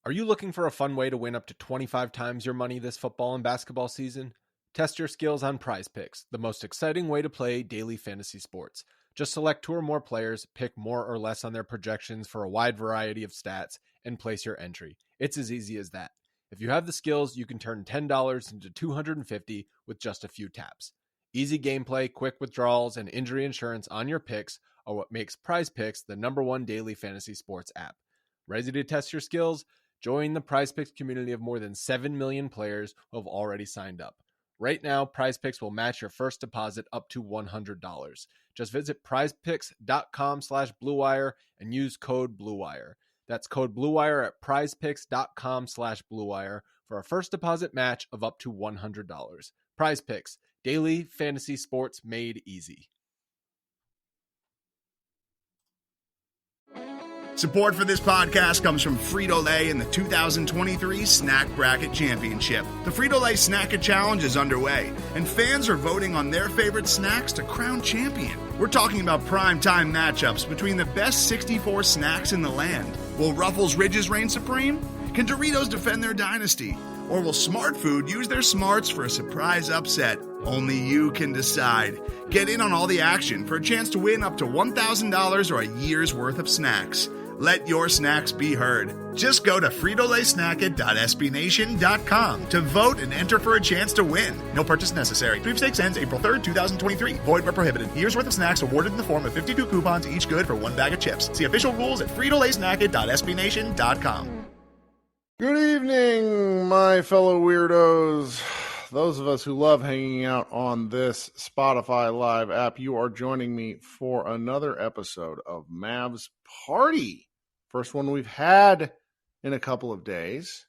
Are you looking for a fun way to win up to 25 times your money this football and basketball season? Test your skills on Prize Picks, the most exciting way to play daily fantasy sports. Just select 2 or more players, pick more or less on their projections for a wide variety of stats, and place your entry. It's as easy as that. If you have the skills, you can turn $10 into $250 with just a few taps. Easy gameplay, quick withdrawals, and injury insurance on your picks are what makes Prize Picks the #1 daily fantasy sports app. Ready to test your skills? Join the Prize Picks community of more than 7 million players who have already signed up. Right now, Prize Picks will match your first deposit up to $100. Just visit prizepicks.com/bluewire and use code BLUEWIRE. That's code BLUEWIRE at prizepicks.com/bluewire for a first deposit match of up to $100. Prize Picks, daily fantasy sports made easy. Support for this podcast comes from Frito-Lay and the 2023 Snack Bracket Championship. The Frito-Lay Snack-It Challenge is underway, and fans are voting on their favorite snacks to crown champion. We're talking about prime-time matchups between the best 64 snacks in the land. Will Ruffles Ridges reign supreme? Can Doritos defend their dynasty? Or will Smart Food use their smarts for a surprise upset? Only you can decide. Get in on all the action for a chance to win up to $1,000 or a year's worth of snacks. Let your snacks be heard. Just go to fritolaysnacket.sbnation.com to vote and enter for a chance to win. No purchase necessary. Sweepstakes ends April 3rd, 2023. Void where prohibited. Year's worth of snacks awarded in the form of 52 coupons, each good for 1 bag of chips. See official rules at fritolaysnacket.sbnation.com. Good evening, my fellow weirdos. Those of us who love hanging out on this Spotify Live app, you are joining me for another episode of Mavs Party. First one we've had in a couple of days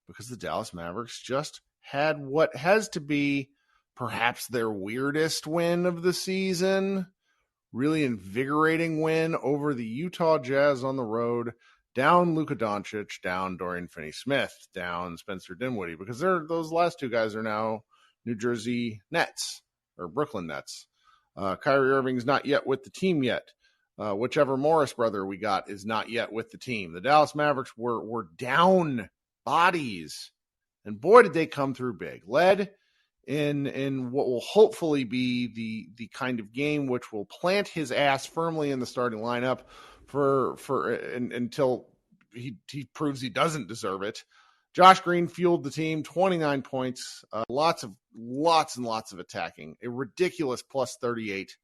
because the Dallas Mavericks just had what has to be perhaps their weirdest win of the season. Really invigorating win over the Utah Jazz on the road. Down Luka Doncic, down Dorian Finney-Smith, down Spencer Dinwiddie, because those last 2 guys are now New Jersey Nets or Brooklyn Nets. Kyrie Irving's not yet with the team yet. Whichever Morris brother we got is not yet with the team. The Dallas Mavericks were down bodies, and boy, did they come through big. Led in what will hopefully be the kind of game which will plant his ass firmly in the starting lineup until he proves he doesn't deserve it. Josh Green fueled the team, 29 points, lots and lots of attacking, a ridiculous plus 38.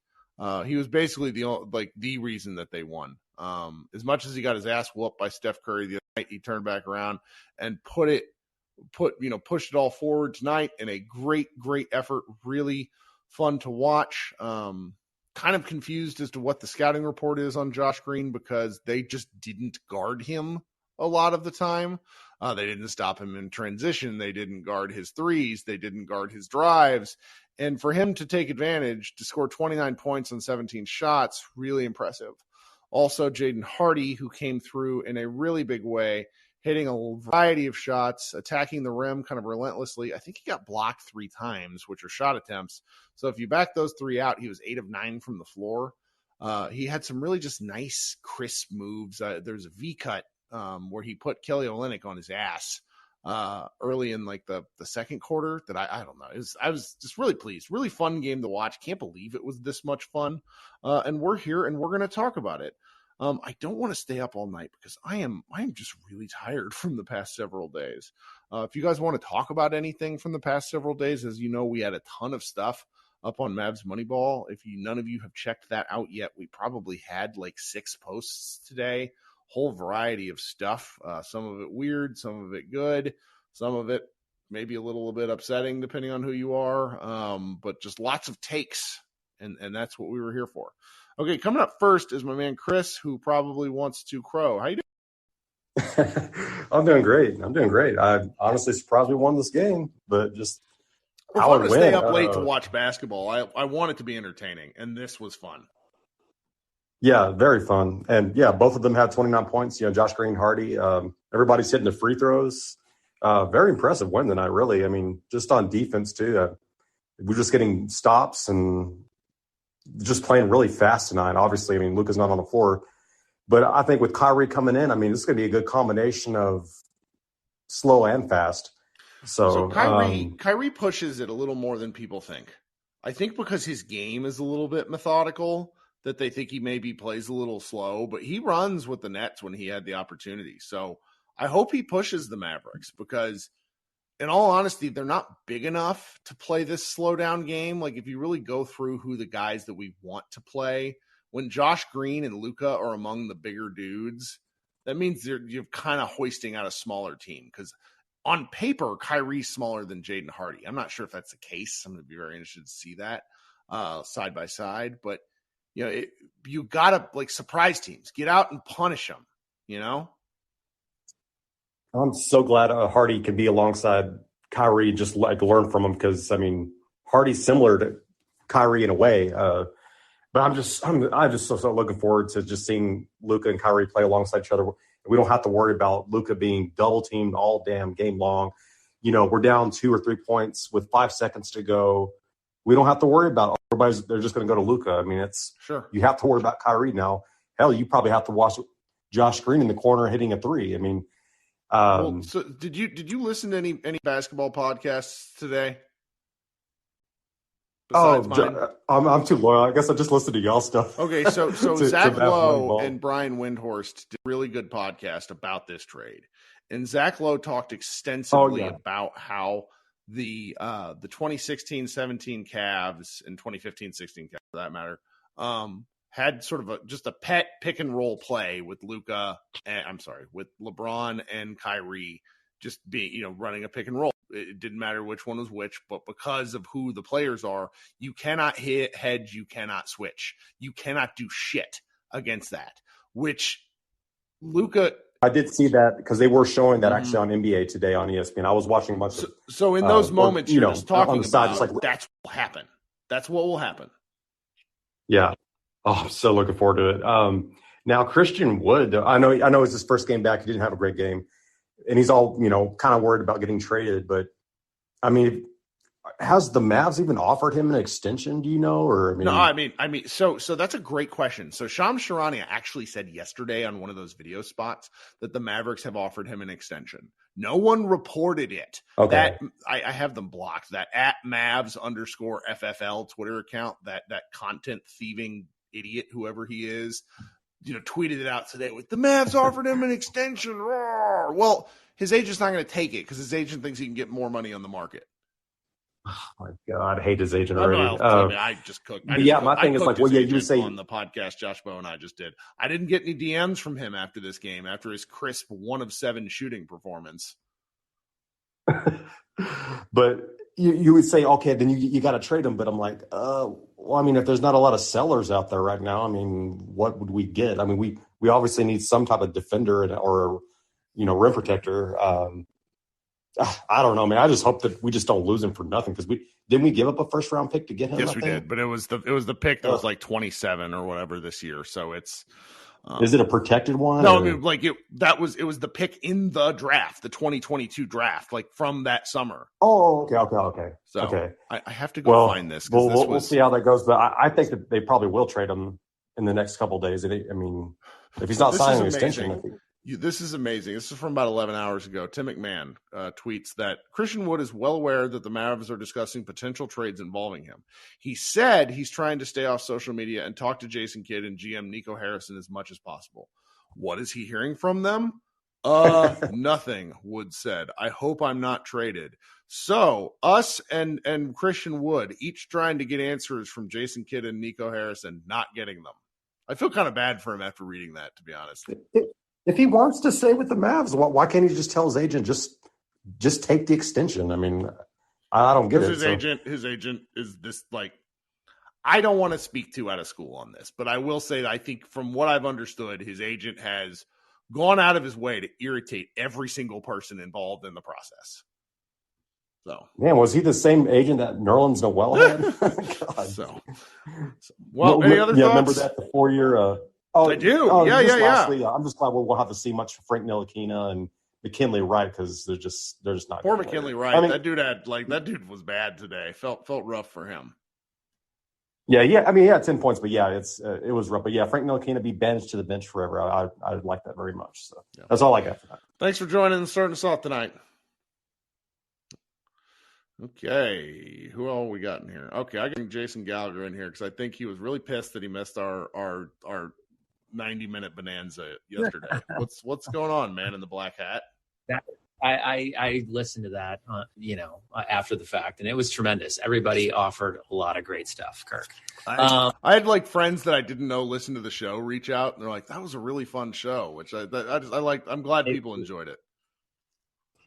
He was basically the reason that they won. As much as he got his ass whooped by Steph Curry the other night, he turned back around and pushed it all forward tonight in a great effort. Really fun to watch. Kind of confused as to what the scouting report is on Josh Green because they just didn't guard him a lot of the time. They didn't stop him in transition. They didn't guard his threes. They didn't guard his drives. And for him to take advantage, to score 29 points on 17 shots, really impressive. Also, Jaden Hardy, who came through in a really big way, hitting a variety of shots, attacking the rim kind of relentlessly. I think he got blocked 3 times, which are shot attempts. So if you back those 3 out, he was 8 of 9 from the floor. He had some really just nice, crisp moves. There's a V-cut where he put Kelly Olynyk on his ass early in the second quarter that I don't know. I was just really pleased. Really fun game to watch. Can't believe it was this much fun. And we're here and we're going to talk about it. I don't want to stay up all night because I am just really tired from the past several days. If you guys want to talk about anything from the past several days, as you know, we had a ton of stuff up on Mavs Moneyball. If none of you have checked that out yet, we probably had 6 posts today. Whole variety of stuff. Some of it weird, some of it good, some of it maybe a little bit upsetting depending on who you are. But just lots of takes, and that's what we were here for. Okay, coming up first is my man Chris, who probably wants to crow. How you doing? I'm doing great. I'm honestly surprised we won this game, but just we're fun to stay up late to watch basketball. I want it to be entertaining, and this was fun. Yeah, very fun. And yeah, both of them had 29 points. Josh Green, Hardy, everybody's hitting the free throws. Very impressive win tonight, really. I mean, just on defense too. We're just getting stops and just playing really fast tonight. Obviously, I mean, Luka's not on the floor, but I think with Kyrie coming in, I mean, this is going to be a good combination of slow and fast. So Kyrie pushes it a little more than people think. I think because his game is a little bit methodical, that they think he maybe plays a little slow, but he runs with the Nets when he had the opportunity. So I hope he pushes the Mavericks because, in all honesty, they're not big enough to play this slow down game. Like, if you really go through who the guys that we want to play, when Josh Green and Luka are among the bigger dudes, that means you're kind of hoisting out a smaller team because on paper, Kyrie's smaller than Jaden Hardy. I'm not sure if that's the case. I'm going to be very interested to see that side by side. But, you got to, like, surprise teams. Get out and punish them, I'm so glad Hardy can be alongside Kyrie, just like learn from him because, Hardy's similar to Kyrie in a way. But I'm just so looking forward to just seeing Luka and Kyrie play alongside each other. We don't have to worry about Luka being double teamed all damn game long. We're down 2 or 3 points with 5 seconds to go. We don't have to worry about they're just going to go to Luka. It's sure you have to worry about Kyrie now. Hell, you probably have to watch Josh Green in the corner hitting a 3. So did you listen to any basketball podcasts today? Besides mine? I'm too loyal. I guess I just listened to y'all stuff. Okay, so Zach Lowe and Brian Windhorst did a really good podcast about this trade. And Zach Lowe talked extensively about how the 2016-17 Cavs and 2015-16 Cavs, for that matter, had sort of just a pet pick and roll play with with LeBron and Kyrie just being, running a pick and roll. It didn't matter which one was which, but because of who the players are, you cannot hedge, you cannot switch. You cannot do shit against that, which Luka. I did see that because they were showing that actually on NBA Today on ESPN. I was watching a bunch of. So in those moments, you're just talking about, just like, that's what will happen. That's what will happen. Yeah. Oh, I'm so looking forward to it. Now, Christian Wood, I know it's his first game back. He didn't have a great game. And he's all, kind of worried about getting traded. But, has the Mavs even offered him an extension, do you know? So that's a great question. So Shams Charania actually said yesterday on one of those video spots that the Mavericks have offered him an extension. No one reported it. Okay. That I have them blocked. That @Mavs_FFL Twitter account, that content thieving idiot, whoever he is, tweeted it out today with the Mavs offered him an extension. Roar. Well, his agent's not going to take it because his agent thinks he can get more money on the market. Oh my God, I hate his agent already. I just cooked. My thing is like, you say on the podcast Josh Bowe and I just did. I didn't get any DMs from him after this game, after his crisp 1 of 7 shooting performance. But you would say, okay, then you got to trade him. But I'm like, if there's not a lot of sellers out there right now, what would we get? We obviously need some type of defender or rim protector. I don't know, man. I just hope that we just don't lose him for nothing because didn't we give up a first round pick to get him? Yes, we did, but it was the pick that was like 27 or whatever this year. So it's is it a protected one? No, it was the pick in the draft, the 2022 draft, like from that summer. Oh, okay. So okay. I have to go find this. We'll see how that goes, but I think that they probably will trade him in the next couple of days. If he's not signing an extension. This is amazing. This is from about 11 hours ago. Tim McMahon tweets that Christian Wood is well aware that the Mavs are discussing potential trades involving him. He said he's trying to stay off social media and talk to Jason Kidd and GM Nico Harrison as much as possible. What is he hearing from them? Nothing, Wood said. I hope I'm not traded. So us and Christian Wood each trying to get answers from Jason Kidd and Nico Harrison, not getting them. I feel kind of bad for him after reading that, to be honest. If he wants to stay with the Mavs, why can't he just tell his agent just take the extension? I don't get it. His agent is this, like, I don't want to speak too out of school on this, but I will say that I think from what I've understood, his agent has gone out of his way to irritate every single person involved in the process. So, man, was he the same agent that Nerlens Noel had? God. Any other thoughts? Remember that the 4-year. I do. Lastly, I'm just glad we'll have to see much Frank Ntilikina and McKinley Wright because they're just not. Poor McKinley Wright. That dude was bad today. Felt rough for him. Yeah. I mean, yeah, 10 points, but yeah, it was rough. But yeah, Frank Ntilikina be banished to the bench forever. I like that very much. So that's all I got for that. Thanks for joining and starting us off tonight. Okay, who all we got in here? Okay, I got Jason Gallagher in here because I think he was really pissed that he missed our 90-minute bonanza yesterday. What's going on, man, in the black hat? I listened to that, after the fact, and it was tremendous. Everybody offered a lot of great stuff, Kirk. I had like friends that I didn't know listen to the show reach out, and they're like, "That was a really fun show," which I like. I'm glad people enjoyed it.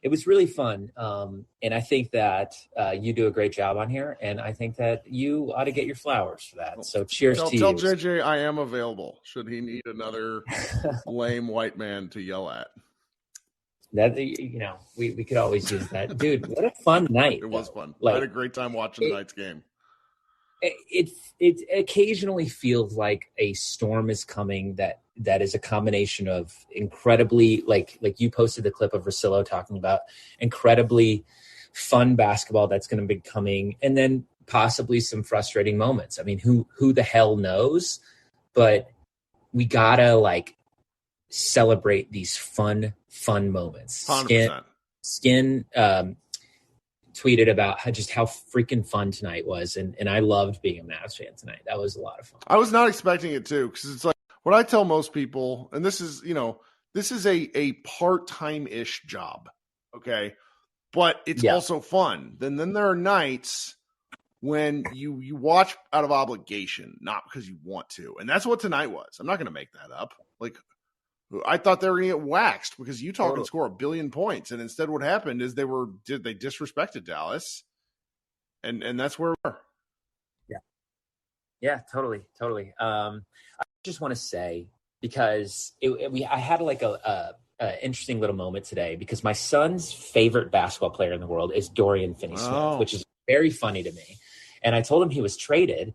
It was really fun, and I think that you do a great job on here, and I think that you ought to get your flowers for that. So cheers to you. Tell JJ I am available should he need another lame white man to yell at. That we could always use that, dude. What a fun night! It was fun. I had a great time watching tonight's game. It occasionally feels like a storm is coming that is a combination of incredibly like you posted the clip of Russillo talking about incredibly fun basketball that's going to be coming, and then possibly some frustrating moments. I mean, who the hell knows? But we gotta celebrate these fun moments. 100%. Skin tweeted about how freaking fun tonight was, and I loved being a Mavs fan tonight. That was a lot of fun. I was not expecting it too, because it's like what I tell most people, and this is a part-time-ish job, okay, but it's also fun. Then there are nights when you watch out of obligation, not because you want to, and that's what tonight was. I'm not going to make that up. Like, I thought they were going to get waxed because Utah could score 1 billion points, and instead, what happened is they disrespected Dallas, and that's where we are. Yeah, totally. I just want to say, because I had a interesting little moment today, because my son's favorite basketball player in the world is Dorian Finney-Smith, which is very funny to me. And I told him he was traded,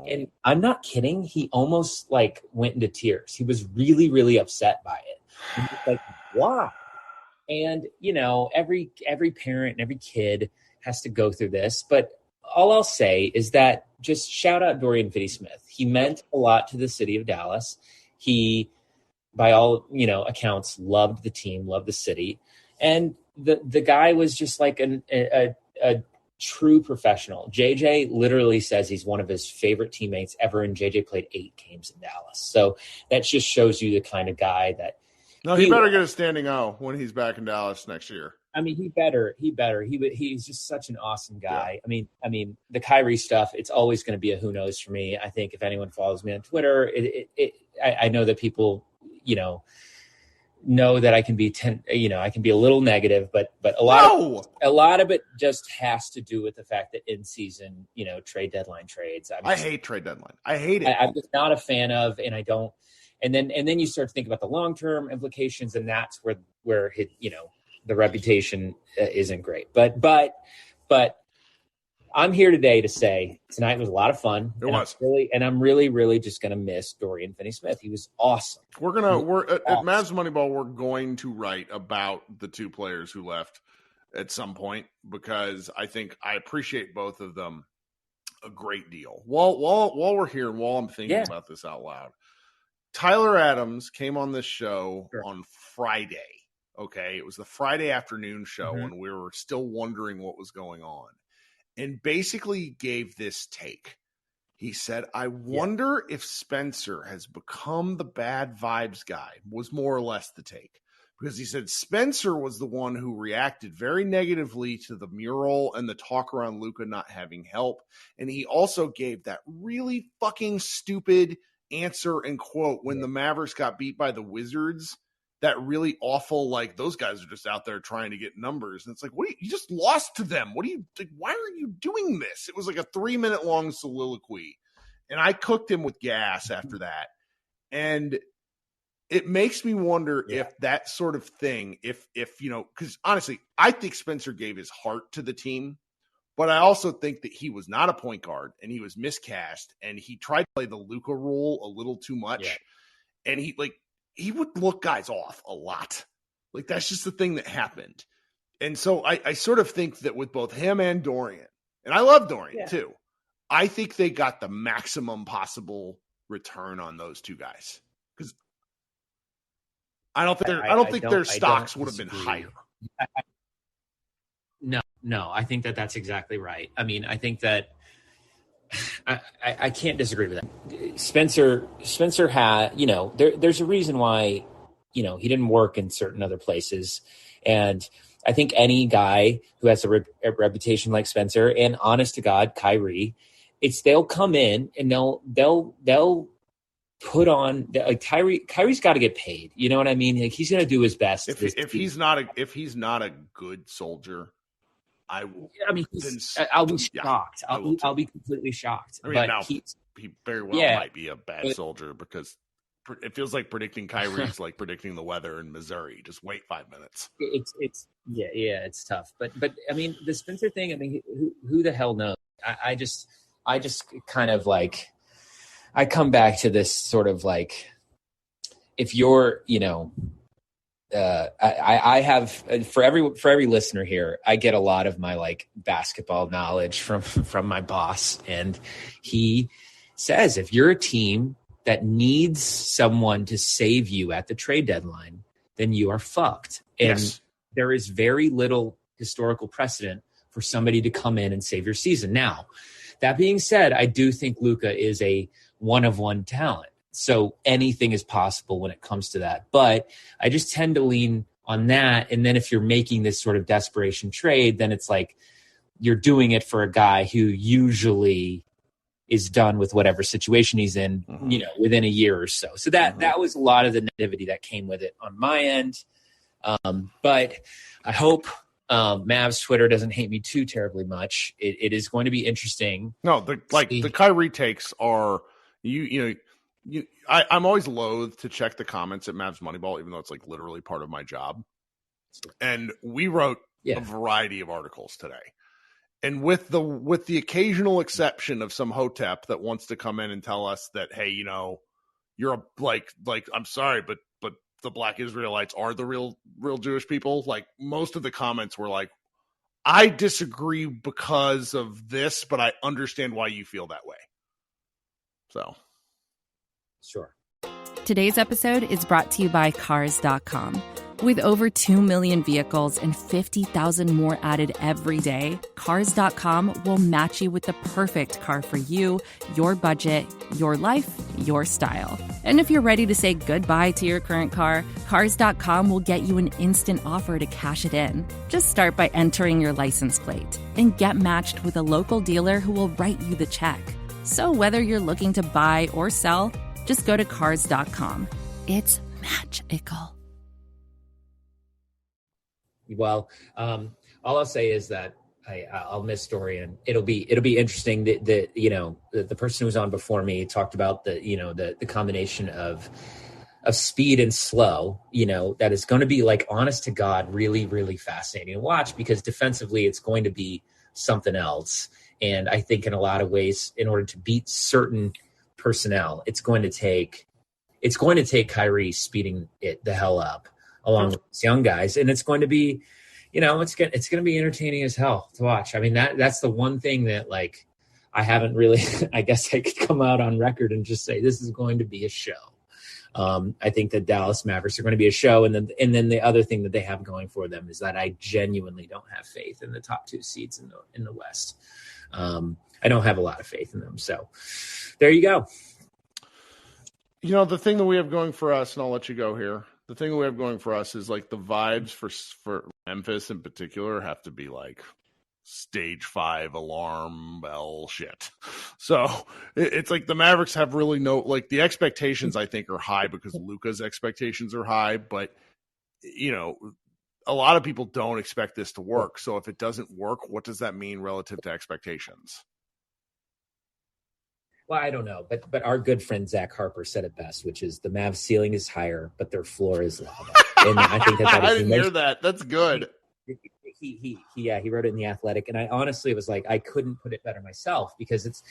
and I'm not kidding. He almost went into tears. He was really, really upset by it. He was like, why? And every parent and every kid has to go through this. But all I'll say is that just shout out Dorian Finney-Smith. He meant a lot to the city of Dallas. He, by all accounts, loved the team, loved the city, and the guy was just like a true professional. JJ literally says he's one of his favorite teammates ever, and JJ played 8 games in Dallas. So that just shows you the kind of guy that. No, he better get a standing O when he's back in Dallas next year. I mean, he better. He's just such an awesome guy. Yeah. I mean, the Kyrie stuff, it's always going to be a who knows for me. I think if anyone follows me on Twitter, I know that people, know that I can be I can be a little negative, but a lot of it just has to do with the fact that in season, trade deadline trades. I hate trade deadline. I hate it. I'm just not a fan of, and I don't. And then you start to think about the long term implications, and that's where the reputation isn't great. But I'm here today to say tonight was a lot of fun. I'm really just going to miss Dorian Finney-Smith. He was awesome. We're at Mavs Moneyball. We're going to write about the 2 players who left at some point, because I think I appreciate both of them a great deal. While we're here, and while I'm thinking about this out loud, Tyler Adams came on this show on Friday. Okay, it was the Friday afternoon show when we were still wondering what was going on. And basically gave this take. He said, I wonder if Spencer has become the bad vibes guy, was more or less the take. Because he said Spencer was the one who reacted very negatively to the mural and the talk around Luka not having help. And he also gave that really fucking stupid answer and quote when the Mavericks got beat by the Wizards. That really awful, those guys are just out there trying to get numbers. And it's like, you just lost to them. Why are you doing this? It was like a 3-minute long soliloquy. And I cooked him with gas after that. And it makes me wonder if that sort of thing, if because honestly, I think Spencer gave his heart to the team, but I also think that he was not a point guard and he was miscast and he tried to play the Luka role a little too much. Yeah. And he would look guys off a lot. That's just the thing that happened. And so I sort of think that with both him and Dorian, and I love Dorian too, I think they got the maximum possible return on those two guys. Because I don't think their stocks would have been higher. No, I think that's exactly right. I mean, I think that I can't disagree with that. Spencer had, there's a reason why, he didn't work in certain other places. And I think any guy who has a reputation like Spencer, and honest to God, Kyrie, they'll come in and they'll put on, like, Kyrie's got to get paid. You know what I mean? Like, he's going to do his best. If he's not a good soldier, I'll be shocked. I'll be completely shocked. I mean, but now he very well might be a bad soldier, because it feels like predicting Kyrie's like predicting the weather in Missouri. Just wait 5 minutes. It's tough. But I mean, the Spencer thing, I mean, who the hell knows? I just kind of like, I come back to this sort of like, if you're, I have, for every listener here, I get a lot of my like basketball knowledge from my boss. And he says, if you're a team that needs someone to save you at the trade deadline, then you are fucked. And there is very little historical precedent for somebody to come in and save your season. Now, that being said, I do think Luka is a one-of-one talent. So anything is possible when it comes to that. But I just tend to lean on that. And then if you're making this sort of desperation trade, then it's like you're doing it for a guy who usually is done with whatever situation he's in, within a year or so. So that was a lot of the negativity that came with it on my end. But I hope Mavs Twitter doesn't hate me too terribly much. It is going to be interesting. No, the Kyrie takes are I'm always loath to check the comments at Mavs Moneyball, even though it's like literally part of my job. And we wrote a variety of articles today. And with the occasional exception of some hotep that wants to come in and tell us that, hey, you're a like I'm sorry, but the Black Israelites are the real Jewish people. Like, most of the comments were like, I disagree because of this, but I understand why you feel that way. So, sure. Today's episode is brought to you by Cars.com. With over 2 million vehicles and 50,000 more added every day, Cars.com will match you with the perfect car for you, your budget, your life, your style. And if you're ready to say goodbye to your current car, Cars.com will get you an instant offer to cash it in. Just start by entering your license plate and get matched with a local dealer who will write you the check. So whether you're looking to buy or sell, just go to Cars.com. It's magical. Well, all I'll say is that I'll miss Dorian. It'll be interesting that the person who was on before me talked about the combination of speed and slow, that is going to be, like, honest to God, really, really fascinating to watch, because defensively it's going to be something else. And I think in a lot of ways, in order to beat certain personnel, it's going to take Kyrie speeding it the hell up along with these young guys. And it's going to be, it's going to be entertaining as hell to watch. I mean, that's the one thing that, like, I haven't really, I guess I could come out on record and just say, this is going to be a show. I think that Dallas Mavericks are going to be a show. And then the other thing that they have going for them is that I genuinely don't have faith in the top two seeds in the West. I don't have a lot of faith in them. So there you go. The thing that we have going for us, and I'll let you go here. The thing that we have going for us is, like, the vibes for Memphis in particular have to be like stage 5 alarm bell shit. So it's like the Mavericks have really the expectations, I think, are high because Luka's expectations are high, but a lot of people don't expect this to work. So if it doesn't work, what does that mean relative to expectations? Well, I don't know, but our good friend Zach Harper said it best, which is the Mavs ceiling is higher, but their floor is lava. And I think that I didn't hear that. That's good. He wrote it in The Athletic, and I honestly was like, I couldn't put it better myself, because it's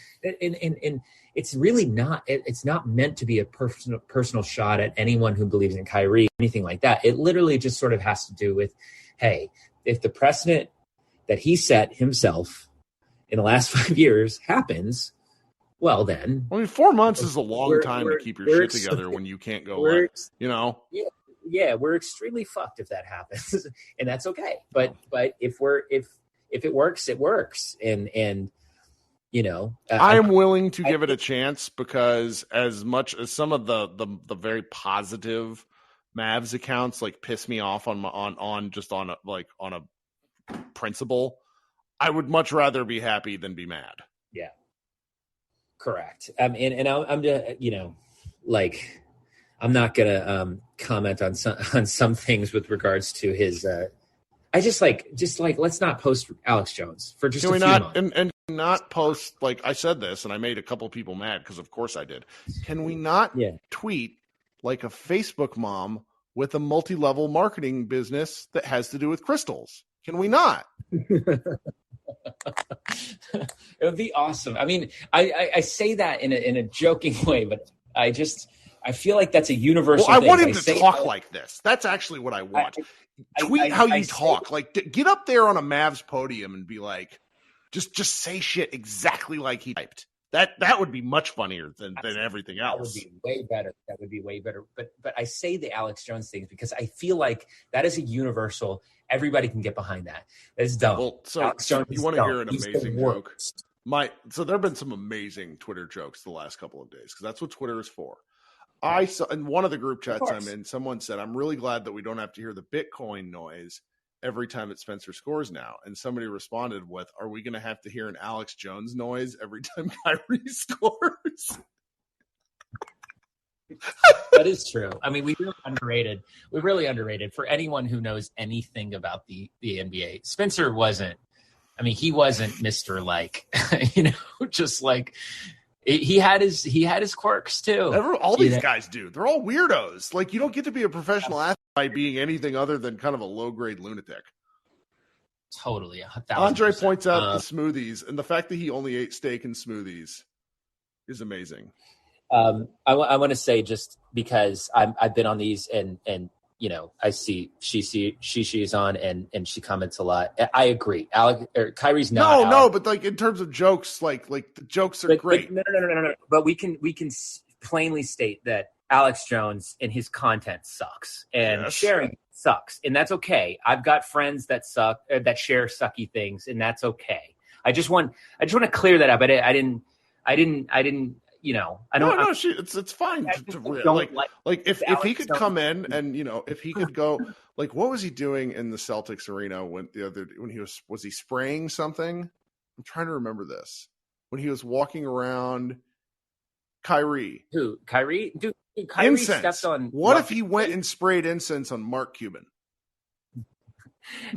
really not. It's not meant to be a personal shot at anyone who believes in Kyrie, anything like that. It literally just sort of has to do with, hey, if the precedent that he set himself in the last 5 years happens, well then. I mean, 4 months is a long time to keep your shit together when you can't go, Yeah, we're extremely fucked if that happens, and that's okay. But if it works, it works, and I'm willing to give it a chance, because as much as some of the very positive Mavs accounts like piss me off on a principle, I would much rather be happy than be mad. Yeah, correct. And I'm just, I'm not gonna comment on some things with regards to his. I just like let's not post Alex Jones for just a few months. And not post, like I said this, and I made a couple of people mad because of course I did. Can we not tweet like a Facebook mom with a multi-level marketing business that has to do with crystals? Can we not? It would be awesome. I mean, I say that in a joking way, but I feel like that's a universal thing. I want him to talk like this. That's actually what I want. Tweet how you talk. Like, get up there on a Mavs podium and be like, just say shit exactly like he typed. That would be much funnier than everything else. That would be way better. That would be way better. But I say the Alex Jones things because I feel like that is a universal. Everybody can get behind that. That is dumb. Well, so you want to hear an amazing joke? So there have been some amazing Twitter jokes the last couple of days, because that's what Twitter is for. I saw in one of the group chats I'm in, someone said, "I'm really glad that we don't have to hear the Bitcoin noise every time that Spencer scores now." And somebody responded with, "Are we going to have to hear an Alex Jones noise every time Kyrie scores?" That is true. I mean, we really underrated for anyone who knows anything about the NBA. Spencer wasn't. I mean, he wasn't Mr. Like, just like he had his quirks too. All these guys do. They're all weirdos. Like, you don't get to be a professional athlete by being anything other than kind of a low grade lunatic. Totally. 1,000%. Andre points out the smoothies, and the fact that he only ate steak and smoothies is amazing. I want to say, just because I've been on these and I see she's on and she comments a lot. I agree. Kyrie's not. No, but like in terms of jokes, like the jokes are great. No. But we can plainly state that Alex Jones and his content sucks, and sharing sucks, and that's okay. I've got friends that suck, that share sucky things, and that's okay. I just want to clear that up. I didn't. I don't. No, it's fine. Like if he could come in and if he could go, like, what was he doing in the Celtics arena when was he spraying something? I'm trying to remember this. When he was walking around, Kyrie. Who? Kyrie? Dude, Kyrie stepped on. What if he went and sprayed incense on Mark Cuban?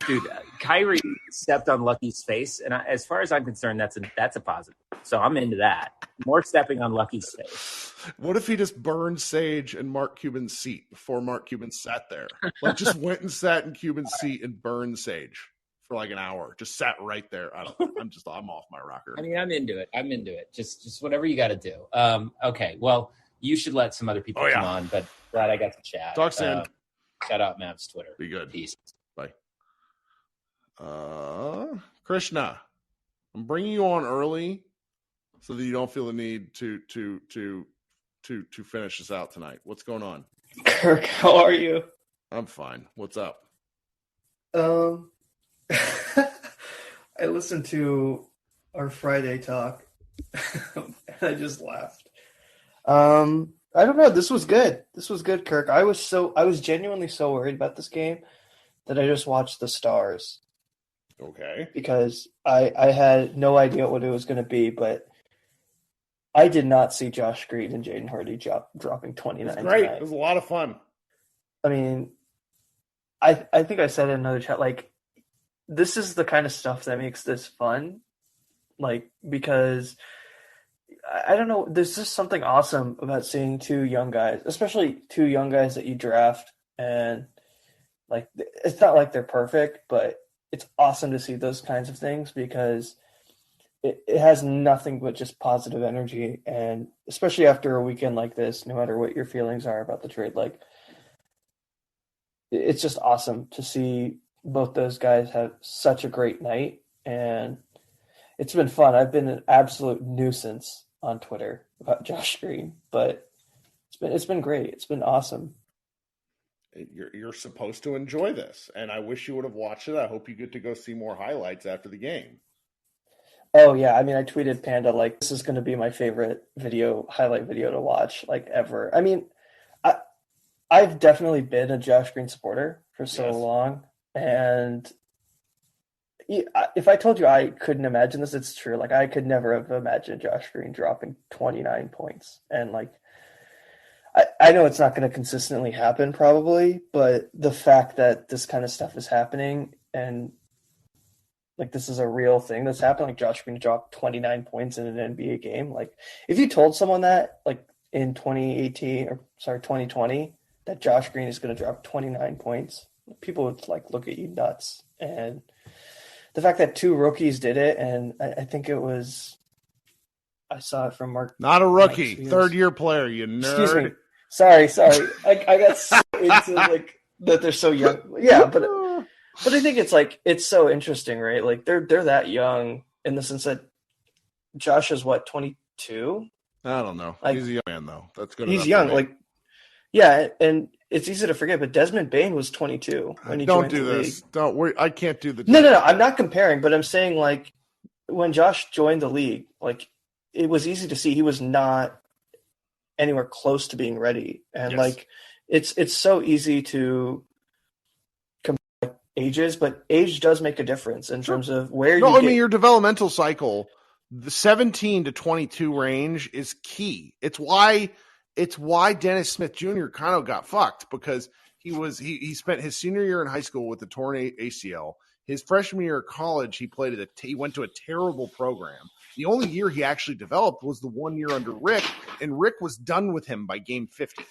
Dude, Kyrie stepped on Lucky's face, and as far as I'm concerned, that's a positive. So I'm into that. More stepping on Lucky's face. What if he just burned sage in Mark Cuban's seat before Mark Cuban sat there? Like, just went and sat in Cuban's seat and burned sage for like an hour. Just sat right there. I'm off my rocker. I mean, I'm into it. Just whatever you got to do. Okay. Well, you should let some other people come on, but glad I got to chat. Talk soon. Shout out Mavs Twitter. Be good. Peace. Bye. Krishna, I'm bringing you on early so that you don't feel the need to finish this out tonight. What's going on? Kirk, how are you? I'm fine. What's up? I listened to our Friday talk and I just laughed. I don't know. This was good. Kirk. I was genuinely so worried about this game that I just watched the stars. Okay. Because I had no idea what it was going to be, but I did not see Josh Green and Jaden Hardy dropping 29. It was great. Tonight. It was a lot of fun. I mean, I think I said in another chat, like, this is the kind of stuff that makes this fun. Like, because I don't know, there's just something awesome about seeing two young guys, especially two young guys that you draft, and like, it's not like they're perfect, but it's awesome to see those kinds of things because it has nothing but just positive energy. And especially after a weekend like this, no matter what your feelings are about the trade, like, it's just awesome to see both those guys have such a great night. And it's been fun. I've been an absolute nuisance on Twitter about Josh Green, but it's been great. It's been awesome. You're supposed to enjoy this, and I wish you would have watched it. I hope you get to go see more highlights after the game. Oh yeah, I mean, I tweeted Panda like this is going to be my favorite highlight video to watch like ever. I mean, I've definitely been a Josh Green supporter for so long, and if I told you I couldn't imagine this, it's true. Like I could never have imagined Josh Green dropping 29 points, and like I know it's not going to consistently happen probably, but the fact that this kind of stuff is happening and like this is a real thing that's happening, like Josh Green dropped 29 points in an NBA game. Like if you told someone that like in 2020 that Josh Green is going to drop 29 points, people would like look at you nuts. And the fact that 2 rookies did it, and I think it was, I saw it from Mark. Not a rookie, third-year player, you nerd. Excuse me. Sorry. I got so into like that they're so young. Yeah, but I think it's so interesting, right? Like they're that young in the sense that Josh is what, 22? I don't know. Like, he's a young man though. That's good. He's young, like yeah, and it's easy to forget, but Desmond Bane was 22 when he joined the league. Don't do this. Don't worry. I can't do the. No. I'm not comparing, but I'm saying like when Josh joined the league, like it was easy to see he was not anywhere close to being ready, and like it's so easy to compare ages, but age does make a difference in terms of where. No, I mean your developmental cycle, the 17 to 22 range is key. It's why Dennis Smith Jr. kind of got fucked because he spent his senior year in high school with a torn ACL. His freshman year of college, he went to a terrible program. The only year he actually developed was the 1 year under Rick, and Rick was done with him by game 50.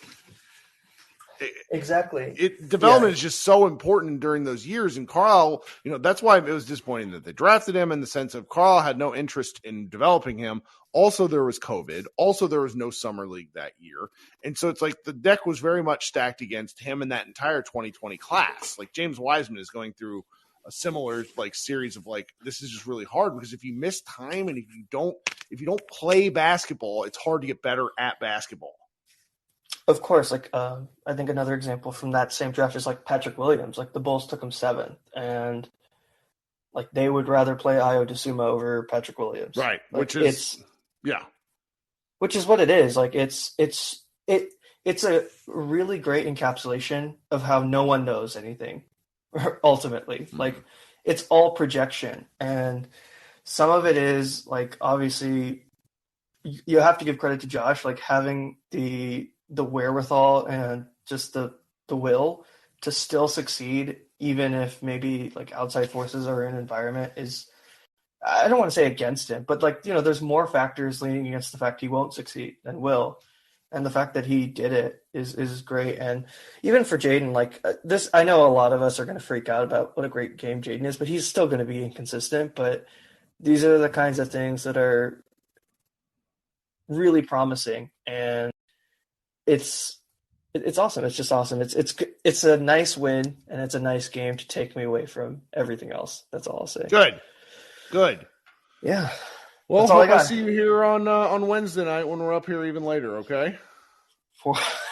Exactly. Development is just so important during those years. And Carl, that's why it was disappointing that they drafted him in the sense of Carl had no interest in developing him. Also, there was COVID. Also, there was no summer league that year. And so it's like the deck was very much stacked against him and that entire 2020 class. Like James Wiseman is going through a similar like series of like, this is just really hard because if you miss time and if you don't play basketball, it's hard to get better at basketball. Of course, like I think another example from that same draft is like Patrick Williams. Like the Bulls took him 7th, and like they would rather play Ayo Dosunmu over Patrick Williams, right? Like, which is what it is. Like it's a really great encapsulation of how no one knows anything. Ultimately, like it's all projection, and some of it is like obviously you have to give credit to Josh, like having the wherewithal and just the will to still succeed, even if maybe like outside forces or an environment is, I don't want to say against him, but like, there's more factors leaning against the fact he won't succeed than will. And the fact that he did it is great. And even for Jaden, like this, I know a lot of us are going to freak out about what a great game Jaden is, but he's still going to be inconsistent. But these are the kinds of things that are really promising. And it's awesome. It's just awesome. It's a nice win, and it's a nice game to take me away from everything else. That's all I'll say. Good. Yeah. Well, I'll see you here on Wednesday night when we're up here even later. Okay.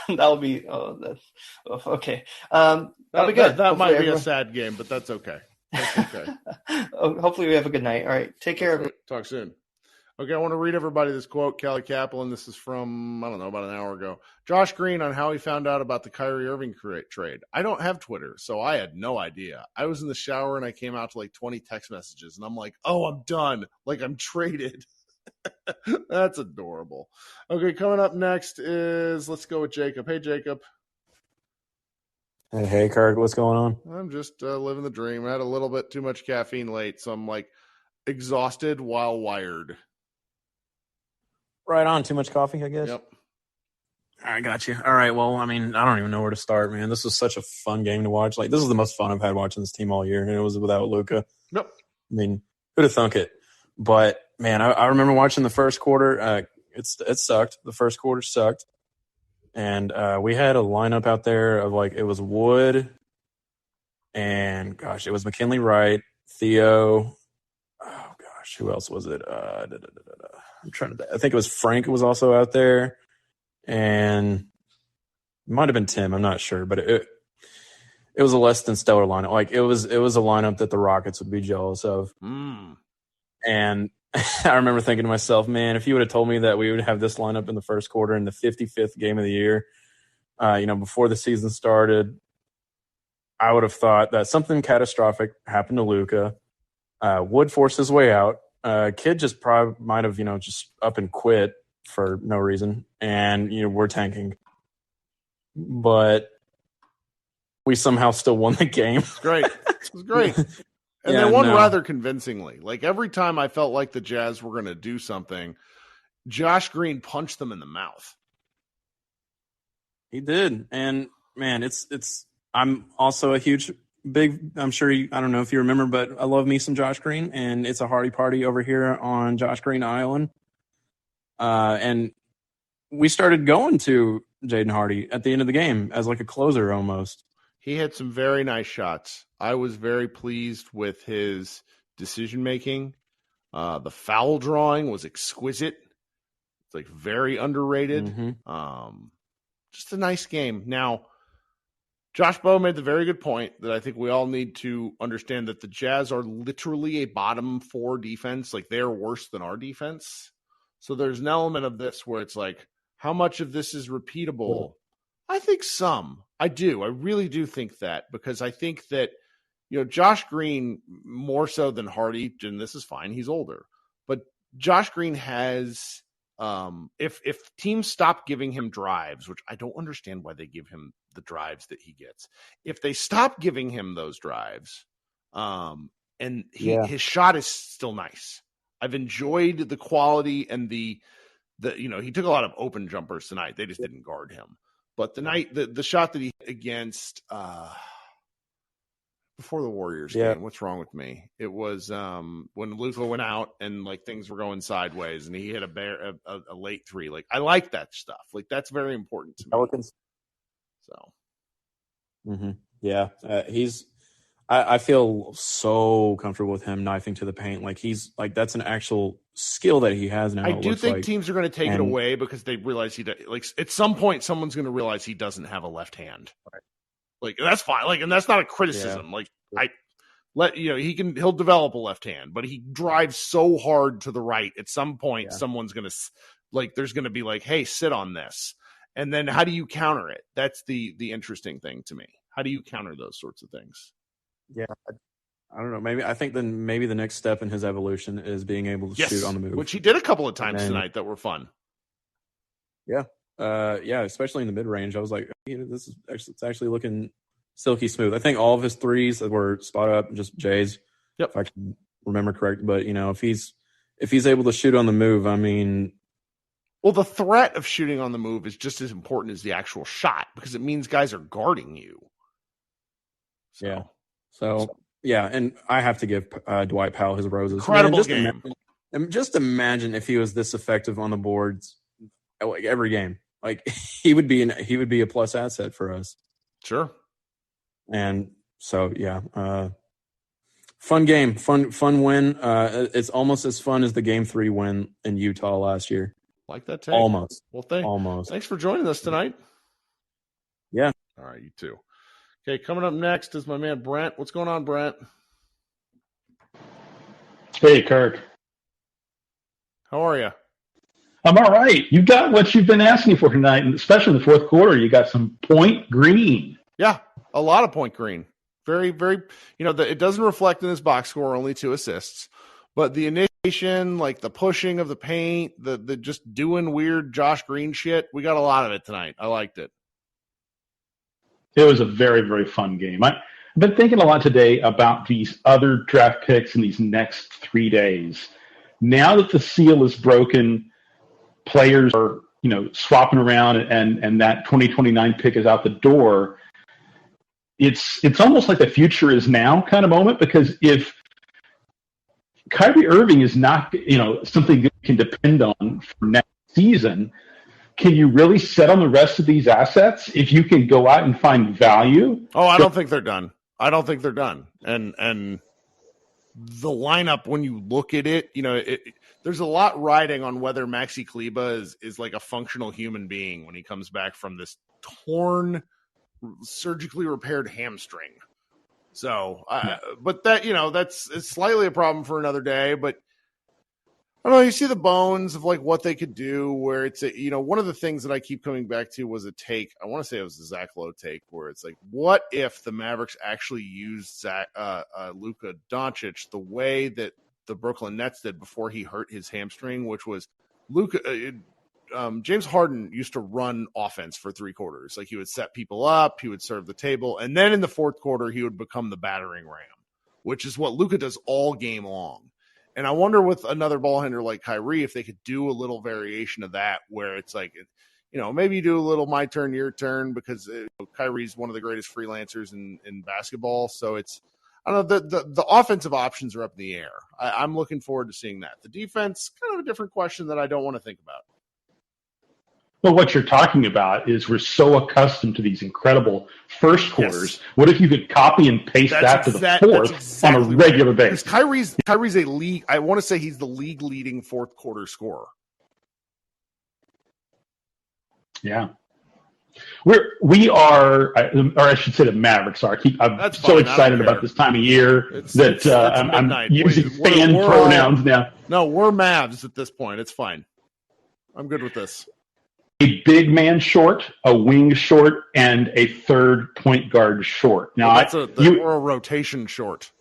That'll be okay. That'll be good. That might be a sad game, but that's okay. That's okay. Hopefully we have a good night. All right. Take care. Everybody. Talk soon. Okay, I want to read everybody this quote. Callie Kaplan, this is from, I don't know, about an hour ago. Josh Green on how he found out about the Kyrie Irving trade. I don't have Twitter, so I had no idea. I was in the shower and I came out to like 20 text messages, and I'm like, oh, I'm done. Like, I'm traded. That's adorable. Okay, coming up next is, let's go with Jacob. Hey, Jacob. Hey, Kirk, what's going on? I'm just living the dream. I had a little bit too much caffeine late, so I'm like exhausted while wired. Right on. Too much coffee, I guess. Yep. I got you. All right. Well, I mean, I don't even know where to start, man. This was such a fun game to watch. Like, this is the most fun I've had watching this team all year, and it was without Luka. Yep. I mean, who'd have thunk it? But man, I remember watching the first quarter. It sucked. The first quarter sucked, and we had a lineup out there of like it was Wood, and gosh, it was McKinley Wright, Theo. Oh who else was it? I'm trying to. I think it was Frank was also out there, and it might have been Tim. I'm not sure, but it was a less than stellar lineup. Like it was a lineup that the Rockets would be jealous of. And I remember thinking to myself, man, if you would have told me that we would have this lineup in the first quarter in the 55th game of the year, before the season started, I would have thought that something catastrophic happened to Luka. Would force his way out. Kid just probably might have, just up and quit for no reason. And, we're tanking. But we somehow still won the game. It's great. It was great. And Yeah, they won no. rather convincingly. Like every time I felt like the Jazz were going to do something, Josh Green punched them in the mouth. He did. And, man, I'm also a huge I'm sure I don't know if you remember, but I love me some Josh Green, and it's a Hardy party over here on Josh Green Island. And we started going to Jaden Hardy at the end of the game as like a closer almost. He had some very nice shots. I was very pleased with his decision-making. The foul drawing was exquisite. It's like very underrated. Mm-hmm. Just a nice game. Now, Josh Bowe made the very good point that I think we all need to understand that the Jazz are literally a bottom four defense. Like they're worse than our defense. So there's an element of this where it's like, how much of this is repeatable? I think some. I do. I really do think that, because I think that, Josh Green more so than Hardy, and this is fine, he's older, but Josh Green has, if teams stop giving him drives, which I don't understand why they give him the drives that he gets, if they stop giving him those drives, and his shot is still nice. I've enjoyed the quality and the he took a lot of open jumpers tonight. They just didn't guard him. But the shot that he hit against before the Warriors game, what's wrong with me? It was when Luka went out and like things were going sideways, and he hit a late three. Like I like that stuff. Like that's very important to me. Pelicans. So, yeah, I feel so comfortable with him knifing to the paint. Like he's like that's an actual skill that he has now. I do think teams are going to take it away because they realize at some point someone's going to realize he doesn't have a left hand. Right. Like that's fine. Like, and that's not a criticism. Yeah. Like he'll develop a left hand, but he drives so hard to the right. At some point, someone's going to there's going to be like, hey, sit on this. And then how do you counter it? That's the interesting thing to me. How do you counter those sorts of things? Yeah. I don't know. I think maybe the next step in his evolution is being able to shoot on the move, which he did a couple of times tonight that were fun. Yeah. Especially in the mid range. I was like, it's actually looking silky smooth. I think all of his threes were spot up, just Jay's. Yep. If I can remember correct. But if he's able to shoot on the move, I mean, well, the threat of shooting on the move is just as important as the actual shot, because it means guys are guarding you. So and I have to give Dwight Powell his roses. Incredible game. Just imagine if he was this effective on the boards, like every game. Like he would be a plus asset for us. Sure. And so fun game, fun win. It's almost as fun as the Game 3 win in Utah last year. Like that take. Almost. Well, almost. Thanks for joining us tonight. Yeah. All right, you too. Okay, coming up next is my man Brent. What's going on, Brent? Hey, Kirk. How are you? I'm all right. You got what you've been asking for tonight, and especially in the fourth quarter. You got some point green. Yeah, a lot of point green. Very, very, it doesn't reflect in his box score, only 2 assists. But the initiation, like the pushing of the paint, the just doing weird Josh Green shit, we got a lot of it tonight. I liked it. It was a very, very fun game. I've been thinking a lot today about these other draft picks in these next 3 days. Now that the seal is broken, players are, swapping around and that 2029 pick is out the door. It's almost like the future is now kind of moment, because if Kyrie Irving is not, something you can depend on for next season, can you really set on the rest of these assets if you can go out and find value? Oh, I don't think they're done. And the lineup, when you look at it, there's a lot riding on whether Maxi Kleber is like a functional human being when he comes back from this torn, surgically repaired hamstring. So, but that, it's slightly a problem for another day, but I don't know. You see the bones of like what they could do where it's, one of the things that I keep coming back to was a take. I want to say it was a Zach Lowe take where it's like, what if the Mavericks actually used Luka Doncic the way that the Brooklyn Nets did before he hurt his hamstring, which was James Harden used to run offense for 3 quarters. Like he would set people up, he would serve the table. And then in the fourth quarter, he would become the battering ram, which is what Luka does all game long. And I wonder with another ball handler like Kyrie, if they could do a little variation of that, where it's like, maybe you do a little my turn, your turn, because Kyrie's one of the greatest freelancers in basketball. So it's, I don't know, the offensive options are up in the air. I'm looking forward to seeing that. The defense, kind of a different question that I don't want to think about. Well, what you're talking about is we're so accustomed to these incredible first quarters. Yes. What if you could copy and paste that to the fourth on a regular basis? Kyrie's a league. I want to say he's the league leading fourth quarter scorer. Yeah. We are, or I should say the Mavericks are. I'm so excited about this time of year I'm using fan pronouns now. No, we're Mavs at this point. It's fine. I'm good with this. A big man short, a wing short, and a third point guard short. Now, or a rotation short.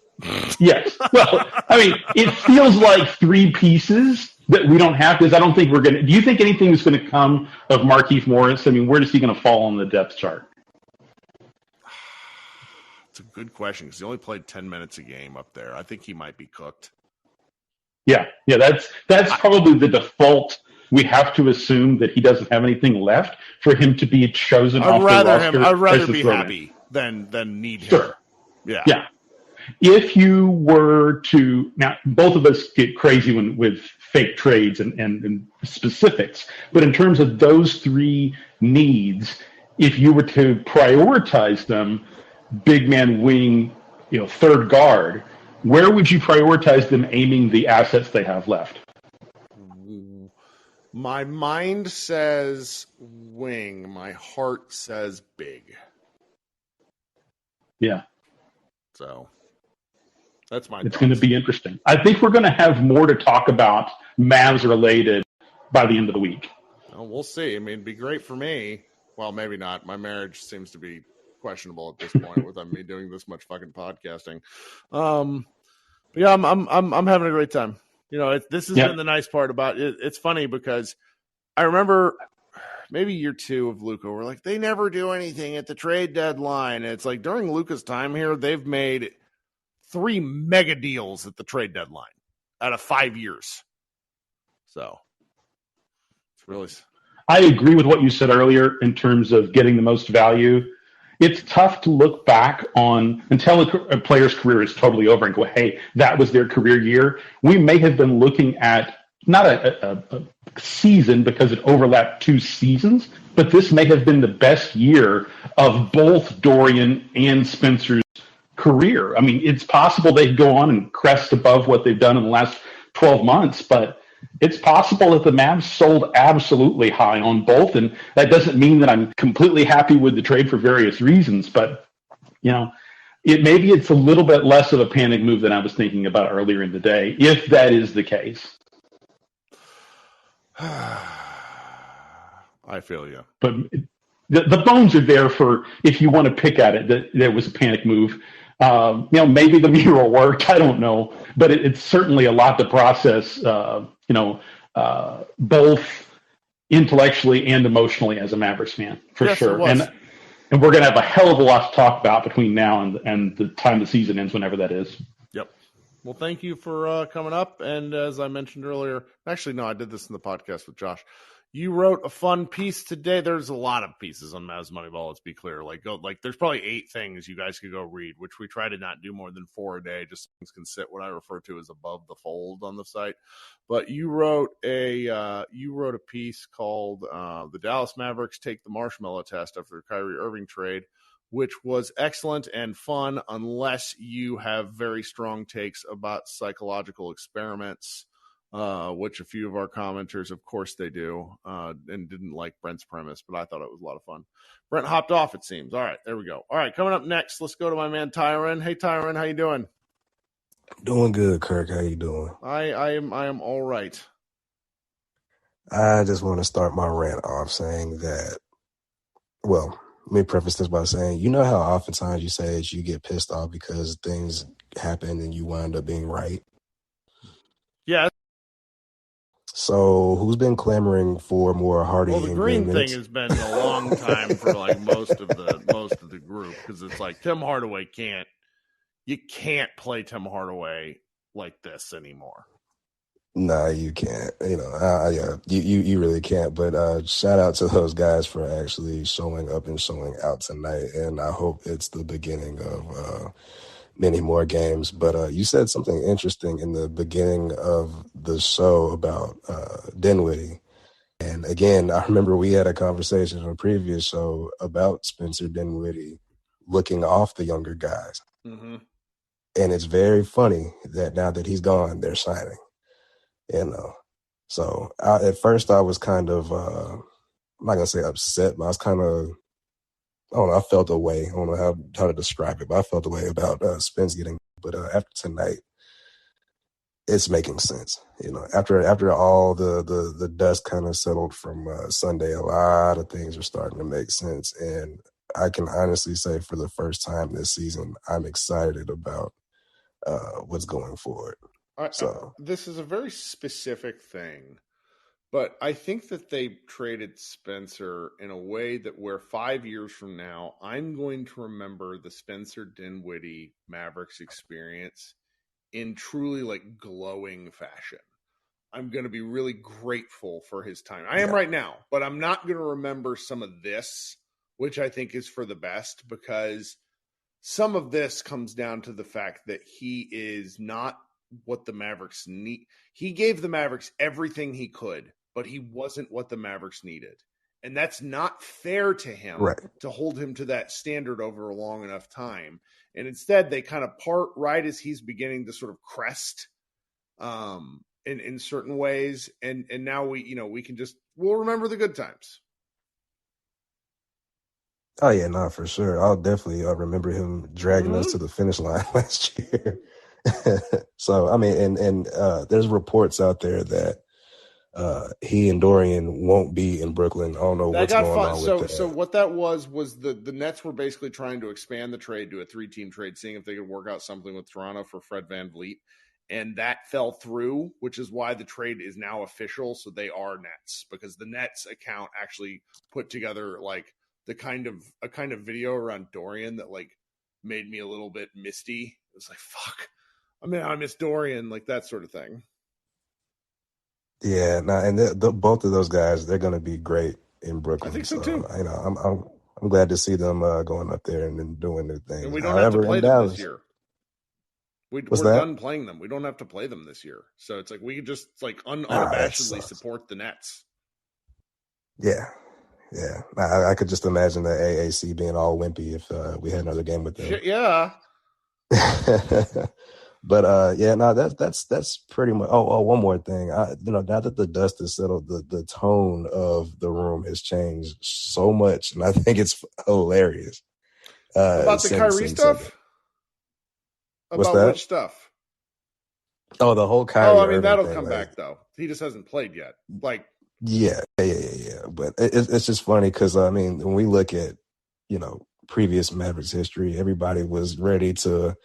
Yes. Well, I mean, it feels like 3 pieces that we don't have, because I don't think we're going to. Do you think anything is going to come of Markieff Morris? I mean, where is he going to fall on the depth chart? It's a good question, because he only played 10 minutes a game up there. I think he might be cooked. Yeah, that's probably the default. We have to assume that he doesn't have anything left for him to be chosen off the roster. I'd rather be happy than need him. Sure. Yeah. If you were to, now both of us get crazy with fake trades and specifics, but in terms of those 3 needs, if you were to prioritize them, big man, wing, third guard, where would you prioritize them aiming the assets they have left? My mind says wing. My heart says big. Yeah. So that's my It's going to be interesting. I think we're going to have more to talk about Mavs related by the end of the week. Well, we'll see. I mean, it'd be great for me. Well, maybe not. My marriage seems to be questionable at this point with me doing this much fucking podcasting. But yeah, I'm having a great time. This has been the nice part about it. It's funny because I remember maybe year 2 of Luka, we're like, they never do anything at the trade deadline. And it's like during Luka's time here, they've made 3 mega deals at the trade deadline out of 5 years. So it's really. I agree with what you said earlier in terms of getting the most value. It's tough to look back on until a player's career is totally over and go, hey, that was their career year. We may have been looking at not a season because it overlapped 2 seasons, but this may have been the best year of both Dorian and Spencer's career. I mean, it's possible they go on and crest above what they've done in the last 12 months, but it's possible that the Mavs sold absolutely high on both, and that doesn't mean that I'm completely happy with the trade for various reasons, but, maybe it's a little bit less of a panic move than I was thinking about earlier in the day, if that is the case. I feel you. But the bones are there for, if you want to pick at it, that there was a panic move. Maybe the mural worked. I don't know, but it's certainly a lot to process. Both intellectually and emotionally as a Mavericks fan, for sure. And we're going to have a hell of a lot to talk about between now and the time the season ends, whenever that is. Yep. Well, thank you for coming up. And as I mentioned earlier, actually, no, I did this in the podcast with Josh. You wrote a fun piece today. There's a lot of pieces on Mavs Moneyball. Let's be clear. There's probably 8 things you guys could go read, which we try to not do more than 4 a day. Just things can sit what I refer to as above the fold on the site. But you wrote a piece called "The Dallas Mavericks Take the Marshmallow Test After the Kyrie Irving Trade." which was excellent and fun, unless you have very strong takes about psychological experiments, which a few of our commenters, of course they do, and didn't like Brent's premise, but I thought it was a lot of fun. Brent hopped off, it seems. All right, there we go. All right, coming up next, let's go to my man Tyron. Hey, Tyron, how you doing? Doing good, Kirk. How you doing? I am all right. I just want to start my rant off saying that, well, let me preface this by saying, you know how oftentimes you say that you get pissed off because things happen and you wind up being right? Yeah. So who's been clamoring for more Hardy Well, the and green Green thing minutes? has been a long time for like most of the group, because it's like Tim Hardaway can't play Tim Hardaway like this anymore. Nah, you can't. Yeah, you really can't. But shout out to those guys for actually showing up and showing out tonight. And I hope it's the beginning of many more games. But you said something interesting in the beginning of the show about Dinwiddie. And again, I remember we had a conversation on a previous show about Spencer Dinwiddie looking off the younger guys. Mm-hmm. And it's very funny that now that he's gone, they're signing. So at first I was kind of, I'm not going to say upset, but I was kind of, I don't know, I felt a way. I don't know how to describe it, but I felt a way about Spence getting, but after tonight, it's making sense. After all the dust kind of settled from Sunday, a lot of things are starting to make sense. And I can honestly say for the first time this season, I'm excited about what's going forward. So this is a very specific thing, but I think that they traded Spencer in a way that where 5 years from now, I'm going to remember the Spencer Dinwiddie Mavericks experience in truly like glowing fashion. I'm going to be really grateful for his time. I am right now, but I'm not going to remember some of this, which I think is for the best, because some of this comes down to the fact that he is not what the Mavericks need. He gave the Mavericks everything he could, but he wasn't what the Mavericks needed. And that's not fair to him to hold him to that standard over a long enough time. And instead they kind of part right as he's beginning to sort of crest in certain ways. And now we'll remember the good times. Oh yeah, no, for sure. I'll definitely remember him dragging us to the finish line last year. So I mean, and there's reports out there that he and Dorian won't be in Brooklyn. I don't know what's going on with that. So what that was the Nets were basically trying to expand the trade to a 3-team trade, seeing if they could work out something with Toronto for Fred VanVleet. And that fell through, which is why the trade is now official. So they are Nets, because the Nets account actually put together like a kind of video around Dorian that like made me a little bit misty. It was like, fuck, I mean, I miss Dorian, like that sort of thing. Yeah, and both of those guys, they're going to be great in Brooklyn. I think so too. I'm glad to see them going up there and doing their thing. And we don't have to play them this year. We're done playing them. We don't have to play them this year. So it's like we could just like unabashedly support the Nets. Yeah. Yeah. I could just imagine the AAC being all wimpy if we had another game with them. Yeah. But that's pretty much. Oh, one more thing. Now that the dust is settled, the tone of the room has changed so much, and I think it's hilarious. About the Kyrie stuff? What's that? Which stuff? Oh, the whole Kyrie. Oh, I mean, Irving that'll thing, come back though. He just hasn't played yet. Like, yeah. But it's just funny because I mean, when we look at previous Mavericks history, everybody was ready to,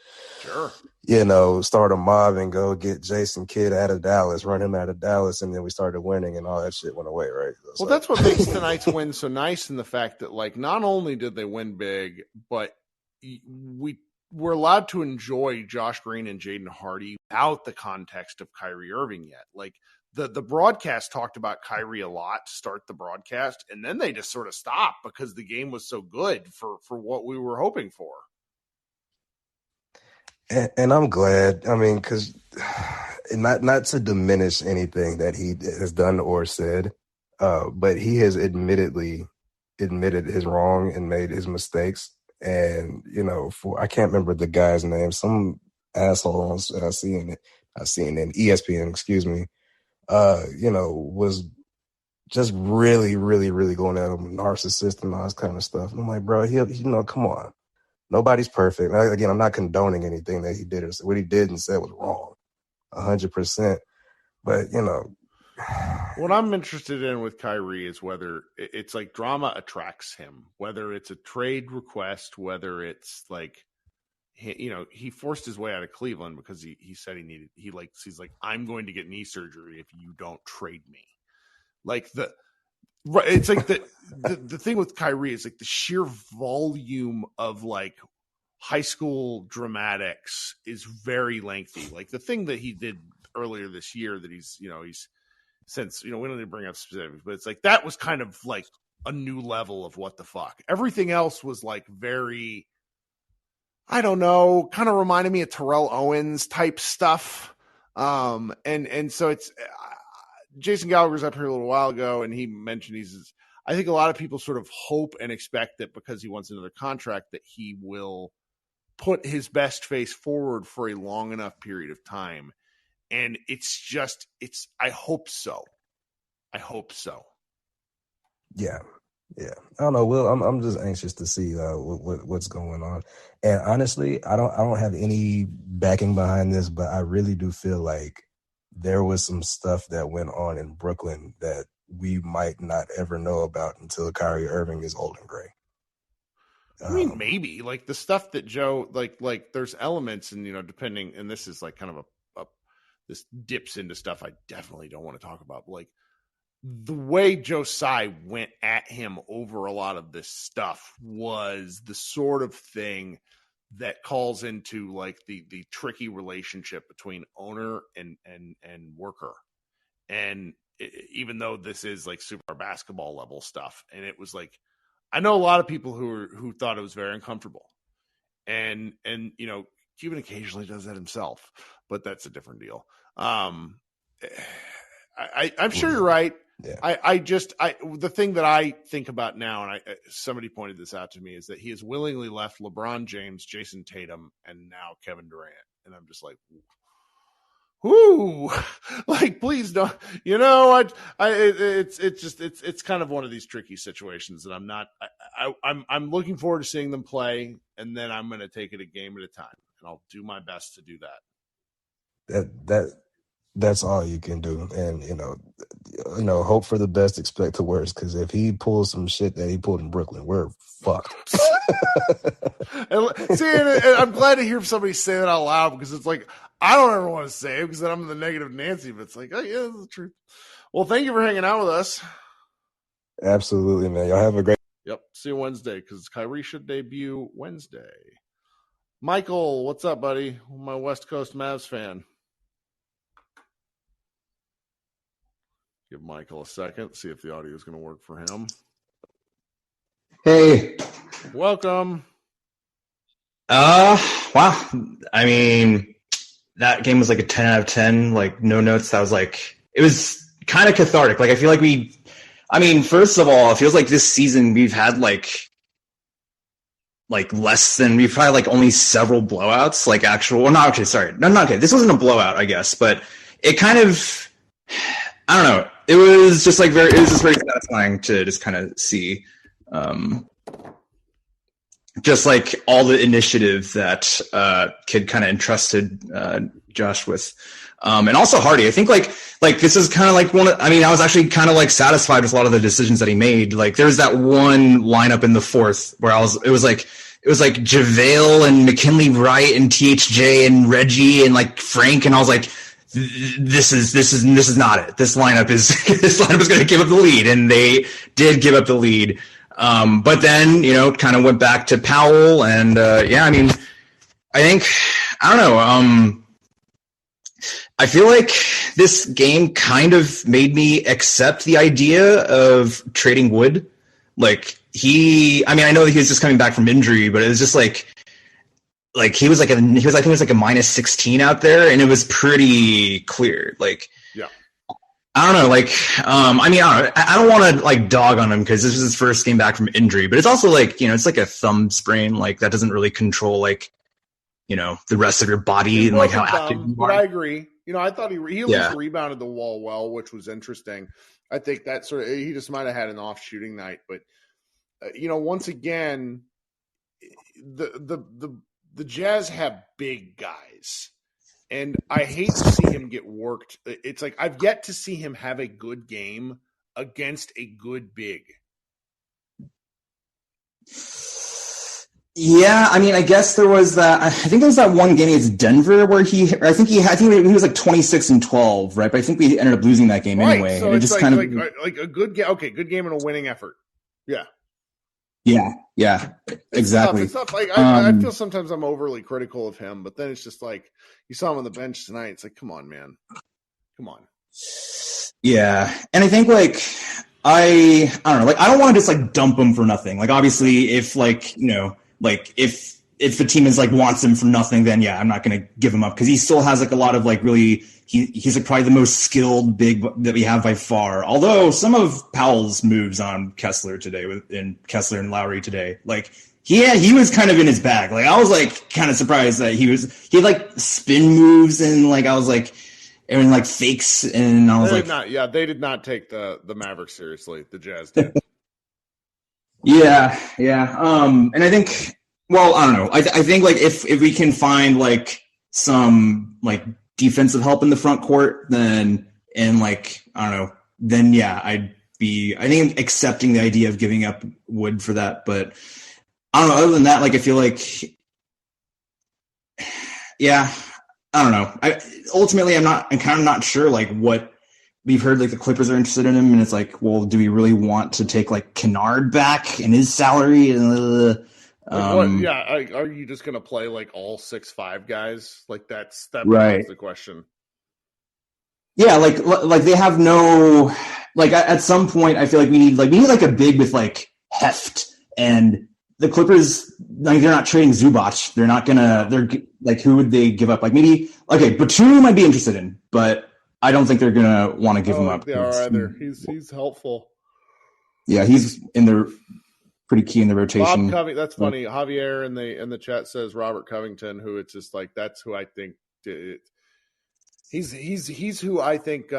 start a mob and go get Jason Kidd out of Dallas, run him out of Dallas, and then we started winning, and all that shit went away, right? Well, that's what makes tonight's win so nice, in the fact that like not only did they win big, but we're allowed to enjoy Josh Green and Jaden Hardy without the context of Kyrie Irving yet. Like the broadcast talked about Kyrie a lot to start the broadcast, and then they just sort of stopped because the game was so good for what we were hoping for. And I'm glad. I mean, because not to diminish anything that he has done or said, but he has admitted his wrong and made his mistakes. And, I can't remember the guy's name, some asshole on CNN, ESPN, excuse me, was just really, really, really going at him, narcissist and all this kind of stuff. And I'm like, bro, come on. Nobody's perfect. Again, I'm not condoning anything that he did. What he did and said was wrong, 100%. But, what I'm interested in with Kyrie is whether it's like drama attracts him, whether it's a trade request, whether it's like, he forced his way out of Cleveland because he said he's like, I'm going to get knee surgery if you don't trade me. Like it's like the thing with Kyrie is like the sheer volume of like high school dramatics is very lengthy. Like the thing that he did earlier this year that he's since, we don't need to bring up specifics, but it's like, that was kind of like a new level of what the fuck. Everything else was like very, I don't know, kind of reminded me of Terrell Owens type stuff. And so it's, Jason Gallagher's up here a little while ago, and he mentioned I think a lot of people sort of hope and expect that because he wants another contract that he will put his best face forward for a long enough period of time. And I hope so. Yeah. I don't know, Will. I'm just anxious to see what's going on. And honestly, I don't have any backing behind this, but I really do feel like there was some stuff that went on in Brooklyn that we might not ever know about until Kyrie Irving is old and gray. I mean, maybe like the stuff that Joe, like there's elements and, depending, and this is like kind of this dips into stuff I definitely don't want to talk about. Like the way Joe Tsai went at him over a lot of this stuff was the sort of thing that calls into like the tricky relationship between owner and worker. And even though this is like super basketball level stuff, and it was like, I know a lot of people who thought it was very uncomfortable, and Cuban occasionally does that himself, but that's a different deal. I'm sure you're right. Yeah. The thing that I think about now, and somebody pointed this out to me, is that he has willingly left LeBron James, Jason Tatum, and now Kevin Durant. And I'm just like, whoo, like, please don't, it's kind of one of these tricky situations that I'm looking forward to seeing them play. And then I'm going to take it a game at a time, and I'll do my best to do that. That's all you can do. And, hope for the best, expect the worst. Because if he pulls some shit that he pulled in Brooklyn, we're fucked. and I'm glad to hear somebody say that out loud, because it's like, I don't ever want to say it because then I'm the negative Nancy, but it's like, oh yeah, that's the truth. Well, thank you for hanging out with us. Absolutely, man. Y'all have a great. Yep. See you Wednesday, because Kyrie should debut Wednesday. Michael, what's up, buddy? My West Coast Mavs fan. Give Michael a second, see if the audio is going to work for him. Hey. Welcome. Wow. I mean, that game was like a 10 out of 10, like no notes. That was like, it was kind of cathartic. Like, I feel like first of all, it feels like this season we've had like we've probably like only several blowouts, like actual, well, not okay. Sorry. No, not okay. This wasn't a blowout, I guess, but it kind of, I don't know. It was just like very satisfying to just kind of see, just like all the initiative that Kid kind of entrusted Josh with, and also Hardy. I think like this is kind of like I was actually kind of like satisfied with a lot of the decisions that he made. Like there was that one lineup in the fourth where it was like JaVale and McKinley Wright and THJ and Reggie and like Frank, and I was like, this is not it. This lineup is going to give up the lead, and they did give up the lead. But then, kind of went back to Powell, and I think, I don't know. I feel like this game kind of made me accept the idea of trading Wood. Like I know that he was just coming back from injury, but it was just like he was like a -16 out there, and it was pretty clear. Like, yeah. I don't know, like, I don't want to like dog on him because this is his first game back from injury, but it's also like, it's like a thumb sprain, like that doesn't really control like, the rest of your body and like how active you but are. I agree. I thought he at least rebounded the wall well, which was interesting. I think that he just might have had an off shooting night, but once again, the Jazz have big guys. And I hate to see him get worked. It's like I've yet to see him have a good game against a good big. Yeah, I guess there was that. I think there was that one game against Denver where he was like 26 and 12, right? But I think we ended up losing that game anyway. So and it's just like a good game. Okay, good game and a winning effort. Yeah. Yeah, exactly. It's tough. Like I feel sometimes I'm overly critical of him, but then it's just like you saw him on the bench tonight. It's like, come on, man, come on. Yeah, and I think like I don't know, like I don't want to just like dump him for nothing. Like obviously, if like like if the team is like wants him for nothing, then yeah, I'm not gonna give him up because he still has like a lot of like really. He's like probably the most skilled big that we have by far. Although some of Powell's moves on Kessler today and Kessler and Lowry today, like he was kind of in his bag. Like I was like kind of surprised that he had like spin moves and like I was like and like fakes and I was they did not take the Mavericks seriously. The Jazz did. Yeah. And I think I don't know. I think like if we can find like some like defensive help in the front court, then yeah, I think I'm accepting the idea of giving up Wood for that. But I don't know. Other than that, like I feel like, yeah, I don't know. Ultimately, I'm kind of not sure like what we've heard. Like the Clippers are interested in him, and it's like, well, do we really want to take like Kennard back and his salary? Are you just gonna play like all 6'5" guys? Like that right. becomes the question. Yeah, like they have no like at some point I feel like we need like a big with like heft, and the Clippers like they're not trading Zubac. They're not gonna. They're like who would they give up? Like maybe Batum I'd be interested in, but I don't think they're gonna want to give him up. They are either. He's helpful. Yeah, he's in the. Pretty key in the rotation. That's funny. Javier in the chat says Robert Covington, who it's just like that's who I think he's who I think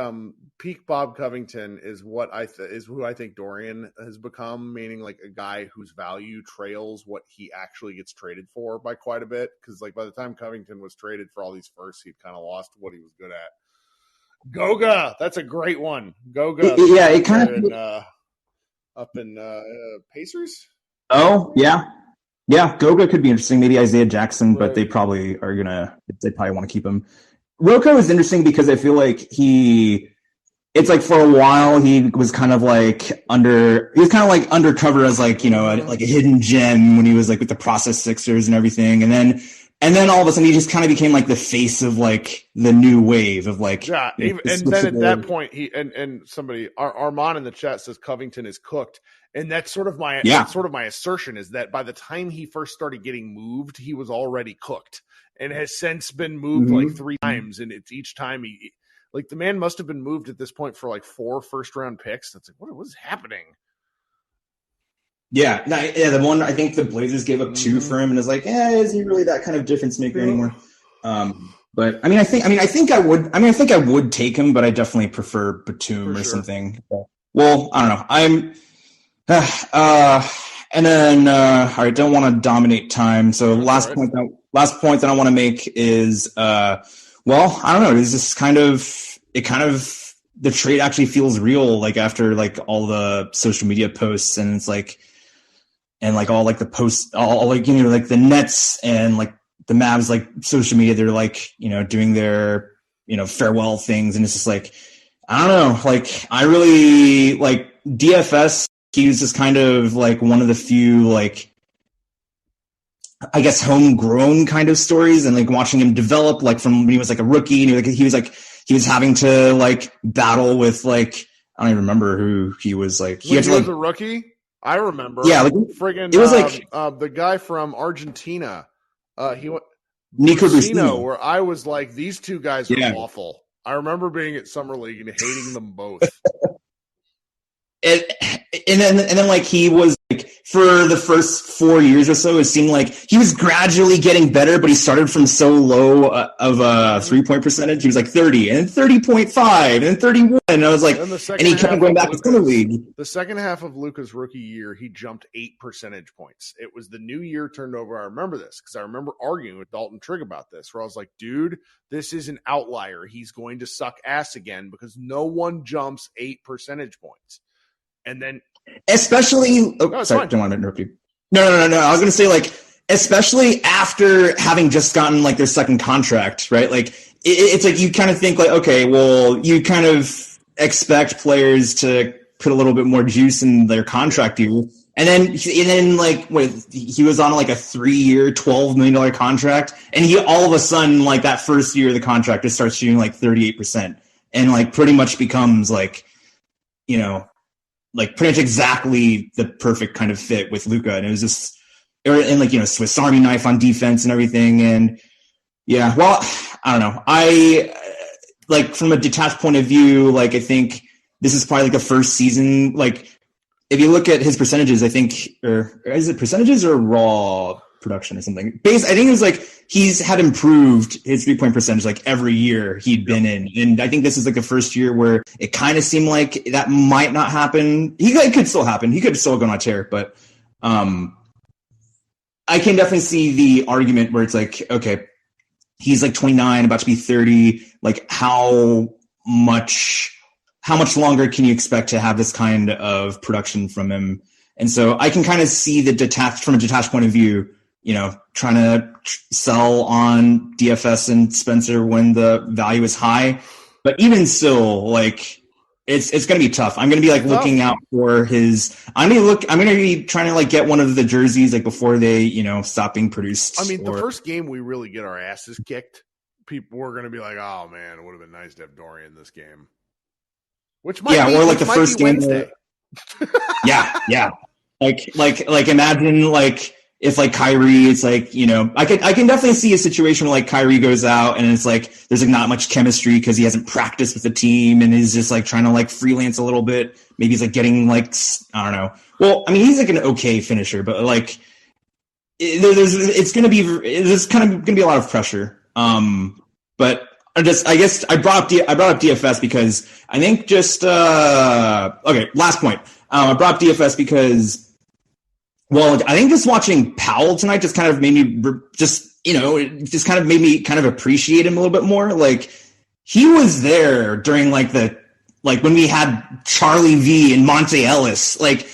peak Bob Covington is is who I think Dorian has become, meaning like a guy whose value trails what he actually gets traded for by quite a bit. Because like by the time Covington was traded for all these firsts, he'd kind of lost what he was good at. Goga, that's a great one. Goga, yeah, it kind of. Up in Pacers? Oh, yeah. Yeah, Goga could be interesting. Maybe Isaiah Jackson, right. But they probably want to keep him. Rocco is interesting because I feel like it's like for a while he was kind of like undercover as like, like a hidden gem when he was like with the Process Sixers and everything. And then all of a sudden he just kind of became like the face of like the new wave of like. Yeah, and then at that point he and somebody Armand in the chat says Covington is cooked, and that's sort of my assertion is that by the time he first started getting moved, he was already cooked and has since been moved like 3 times, and it's each time he like the man must have been moved at this point for like 4 first-round picks. That's like what was happening. Yeah, the one I think the Blazers gave up 2 for him, and is like, is he really that kind of difference maker anymore? But I think I would take him, but I definitely prefer Batum something. Well, I don't know. And then all right, don't want to dominate time. So last point that I want to make is I don't know. It's just kind of the trade actually feels real, like after like all the social media posts, and it's like. And like all like the posts, all like like the Nets and like the Mavs like social media, they're like doing their farewell things, and it's just like I don't know, like I really like DFS. He was just kind of like one of the few like I guess homegrown kind of stories, and like watching him develop like from when he was like a rookie, and he was having to like battle with like I don't even remember who he was like. He was a rookie. I remember. Yeah, like friggin' it was like the guy from Argentina. He went Nico Brusino, where I was like, these 2 guys are awful. I remember being at Summer League and hating them both. And then like he was like for the first 4 years or so, it seemed like he was gradually getting better, but he started from so low of a 3-point percentage. He was like 30 and 30.5 and 31. And I was like, and he kept going back to Summer League. The second half of Luka's rookie year, he jumped 8 percentage points. It was the new year turned over. I remember this because I remember arguing with Dalton Trigg about this, where I was like, dude, this is an outlier. He's going to suck ass again because no one jumps 8 percentage points. And then, especially, sorry, don't want to interrupt you. No. I was going to say, like, especially after having just gotten like their second contract, right? Like, it's like you kind of think like, okay, well, you kind of expect players to put a little bit more juice in their contract year, and then like, he was on like a 3-year, $12 million contract, and he all of a sudden, like that first year of the contract, just starts shooting like 38%, and like pretty much becomes like, you know, like pretty much exactly the perfect kind of fit with Luka. And it was just, and like, you know, Swiss Army knife on defense and everything. And yeah, well, I don't know. I like from a detached point of view, like I think this is probably like the first season. Like if you look at his percentages, I think, or is it percentages or raw production or something? I think it was like he's had improved his 3-point percentage like every year he'd been in, and I think this is like the first year where it kind of seemed like that might not happen. It could still happen. He could still go on a tear, but I can definitely see the argument where it's like, okay, he's like 29, about to be 30. Like how much longer can you expect to have this kind of production from him? And so I can kind of see from a detached point of view, you know, trying to sell on DFS and Spencer when the value is high. But even still, like, it's going to be tough. I'm going to be like looking out for his. I'm going to be trying to like get one of the jerseys like before they, you know, stop being produced. I mean, the first game we really get our asses kicked, people were going to be like, "Oh man, it would have been nice to have Dorian this game." Which might be, or like the first game. Wednesday. Yeah. Like imagine like. If like Kyrie, it's like, you know, I can definitely see a situation where like Kyrie goes out and it's like there's like not much chemistry because he hasn't practiced with the team and he's just like trying to like freelance a little bit. Maybe he's like getting like, I don't know. Well, I mean, he's like an okay finisher, but like there's kind of going to be a lot of pressure. But I guess I brought up DFS because I think okay. Last point. I brought up DFS because. Well, I think just watching Powell tonight just kind of made me appreciate him a little bit more. Like he was there during like when we had Charlie V and Monte Ellis. Like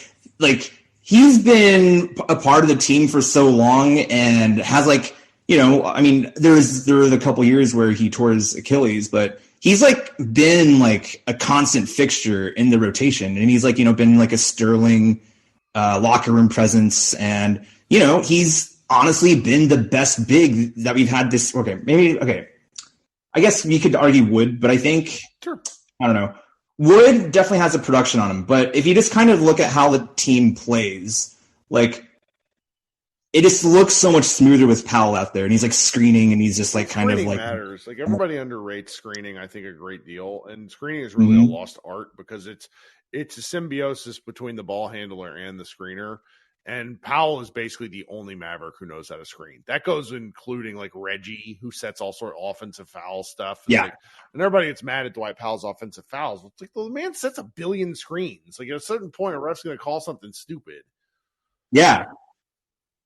he's been a part of the team for so long and has like, you know, I mean, there were the couple years where he tore his Achilles, but he's like been like a constant fixture in the rotation, and he's like, you know, been like a sterling locker room presence, and you know he's honestly been the best big that we've had this. Okay, I guess we could argue Wood, but I think I don't know. Wood definitely has a production on him, but if you just kind of look at how the team plays, like it just looks so much smoother with Powell out there, and he's like screening, and he's just like kind of like matters. Like everybody underrates screening, I think, a great deal, and screening is really a lost art because it's a symbiosis between the ball handler and the screener. And Powell is basically the only Maverick who knows how to screen. That goes including like Reggie, who sets all sort of offensive foul stuff. Yeah. Like, and everybody gets mad at Dwight Powell's offensive fouls. It's like, well, the man sets a billion screens. Like at a certain point, a ref's going to call something stupid. Yeah.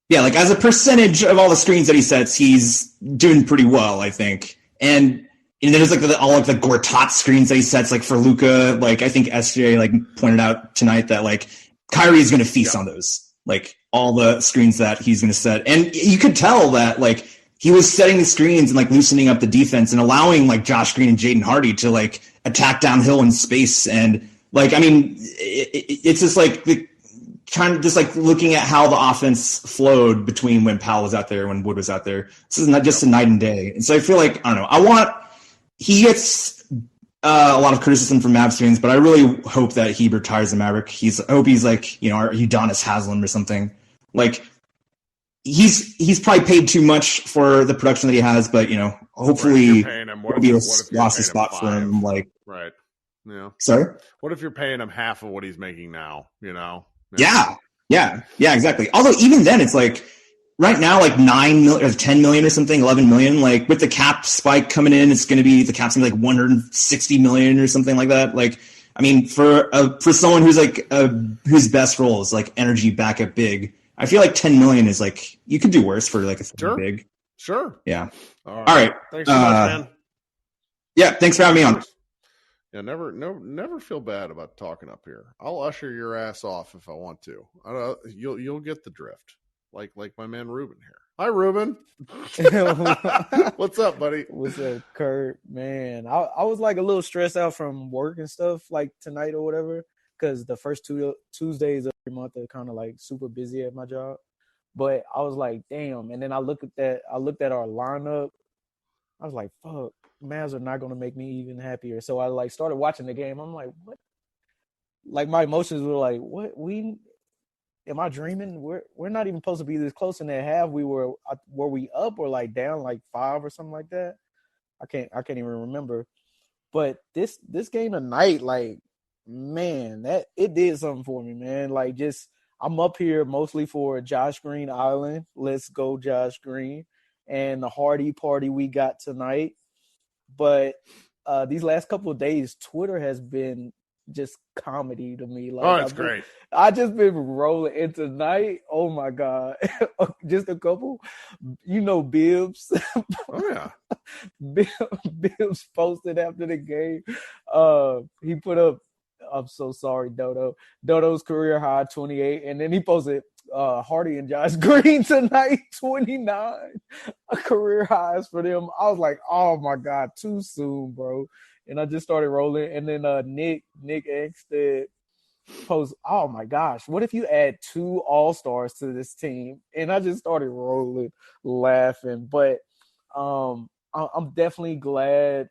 Yeah. Like as a percentage of all the screens that he sets, he's doing pretty well, I think. And there's like all like the Gortat screens that he sets, like for Luka. Like I think SJ like pointed out tonight that like Kyrie is going to feast on those, like all the screens that he's going to set. And you could tell that like he was setting the screens and like loosening up the defense and allowing like Josh Green and Jaden Hardy to like attack downhill in space. And like, I mean, it's just like just like looking at how the offense flowed between when Powell was out there and when Wood was out there. This is not just a night and day. And so I feel like, I don't know, he gets a lot of criticism from Mavs fans, but I really hope that he retires the Maverick. I hope he's like, you know, Udonis Haslem or something. Like he's probably paid too much for the production that he has, but you know, hopefully paying him, it'll be a lost spot for him. Like, right. Yeah. Sorry? What if you're paying him half of what he's making now, you know? Yeah, exactly. Although even then, it's like right now, like 9 million or 10 million or something, 11 million. Like with the cap spike coming in, it's going to be the cap's going to be like 160 million or something like that. Like, I mean, for someone who's like whose best role is like energy backup big, I feel like 10 million is like you could do worse for like a big. Sure. Yeah. All right. Thanks so much, man. Yeah. Thanks for having me on. Yeah, never feel bad about talking up here. I'll usher your ass off if I want to. You'll get the drift, like my man Ruben here. Hi, Ruben. What's up, buddy? What's up, Kurt? Man, I was like a little stressed out from work and stuff like tonight or whatever, because the first 2 Tuesdays of every month are kind of like super busy at my job. But I was like, damn. And then I looked at our lineup. I was like, fuck. Mavs are not going to make me even happier. So I like started watching the game. I'm like, what? Like my emotions were like, what? Am I dreaming? We're not even supposed to be this close in that half. Were we up or like down like 5 or something like that? I can't even remember. But this game tonight, like, man, that it did something for me, man. Like, just I'm up here mostly for Josh Green Island. Let's go, Josh Green, and the Hardy party we got tonight. But these last couple of days, Twitter has been just comedy to me. Like, it's great. I just been rolling. And tonight, oh my God, just a couple, Bibbs. Oh yeah. Bibbs posted after the game. He put up, I'm so sorry, Dodo. Dodo's career high 28, and then he posted Hardy and Josh Green tonight 29 career highs for them. I was like, oh my God, too soon, bro. And I just started rolling. And then Nick Ekstead post, oh my gosh, what if you add 2 all-stars to this team? And I just started rolling, laughing. But I'm definitely glad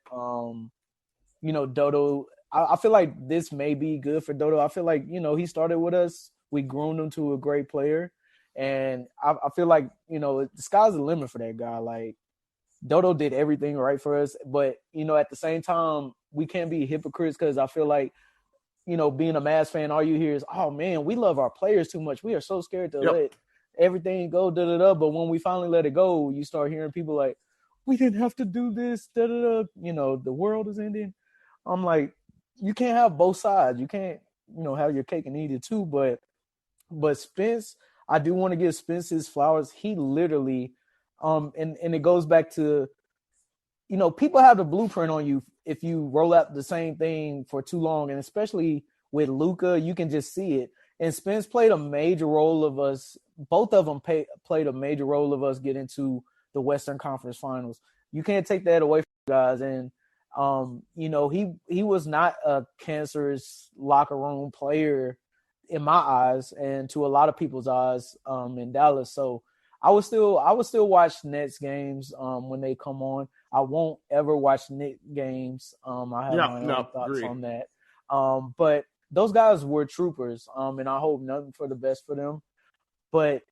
Dodo. I feel like this may be good for Dodo. I feel like, he started with us. We groomed him to a great player. And I feel like, the sky's the limit for that guy. Like, Dodo did everything right for us. But, at the same time, we can't be hypocrites, because I feel like, being a Mavs fan, all you hear is, oh, man, we love our players too much. We are so scared to let everything go, da-da-da. But when we finally let it go, you start hearing people like, we didn't have to do this, da-da-da. The world is ending. I'm like, you can't have both sides. You can't, have your cake and eat it too. But Spence, I do want to give Spence his flowers. He literally, and it goes back to, people have the blueprint on you if you roll out the same thing for too long, and especially with Luka, you can just see it. And Spence played a major role of us. Both of them played a major role of us getting to the Western Conference Finals. You can't take that away from guys. And he was not a cancerous locker room player in my eyes, and to a lot of people's eyes in Dallas. So I would still watch Nets games when they come on. I won't ever watch Knicks games. I have my own thoughts agreed. on that. But those guys were troopers, and I hope nothing for the best for them. But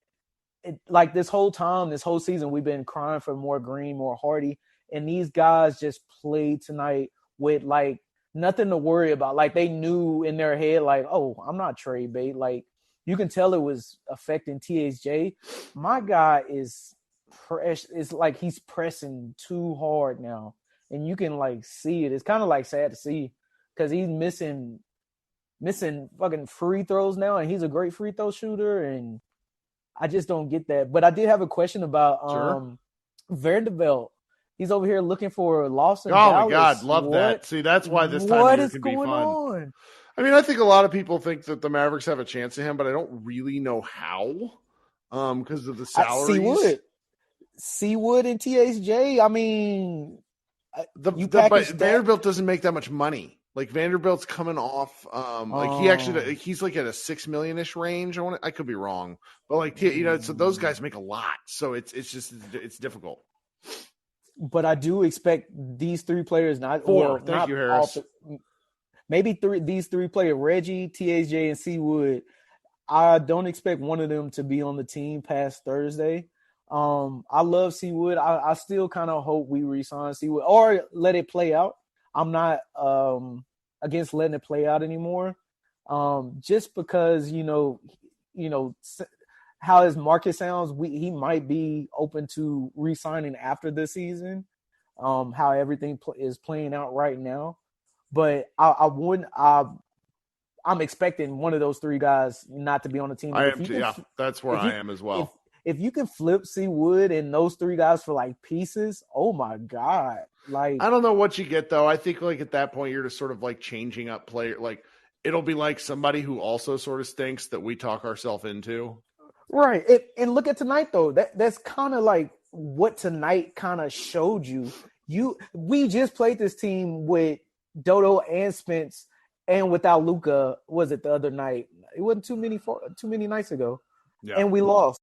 like this whole season, we've been crying for more Green, more Hardy, and these guys just played tonight with like nothing to worry about. Like they knew in their head, like, oh, I'm not trade bait. Like you can tell it was affecting THJ. My guy is it's like he's pressing too hard now, and you can like see it. It's kind of like sad to see because he's missing fucking free throws now, and he's a great free throw shooter, and I just don't get that. But I did have a question about Vanderbilt. He's over here looking for Lawson. Oh Dallas. my God, love that. See, that's why this time what of year is can be going fun. on? I mean, I think a lot of people think that the Mavericks have a chance at him, but I don't really know how because of the salaries. Seawood and THJ. I mean, but Vanderbilt doesn't make that much money. Like Vanderbilt's coming off, he's like at a $6 million-ish range. I could be wrong, but like so those guys make a lot, so it's difficult. But I do expect these three players these three players, Reggie, THJ, and Seawood. I don't expect one of them to be on the team past Thursday. I love Seawood. I still kind of hope we re-sign Seawood or let it play out. I'm not against letting it play out anymore. Just because how his market sounds, he might be open to re-signing after the season. How everything is playing out right now, but I wouldn't. I'm expecting one of those three guys not to be on the team. That's where I am as well. If you can flip Seawood and those three guys for like pieces, oh my God. Like, I don't know what you get though. I think like at that point you're just sort of like changing up player. Like it'll be like somebody who also sort of stinks that we talk ourselves into. Right. And look at tonight though. That's kind of like what tonight kind of showed you. We just played this team with Dodo and Spence and without Luka. Was it the other night? It wasn't too many nights ago. Yeah. And we lost.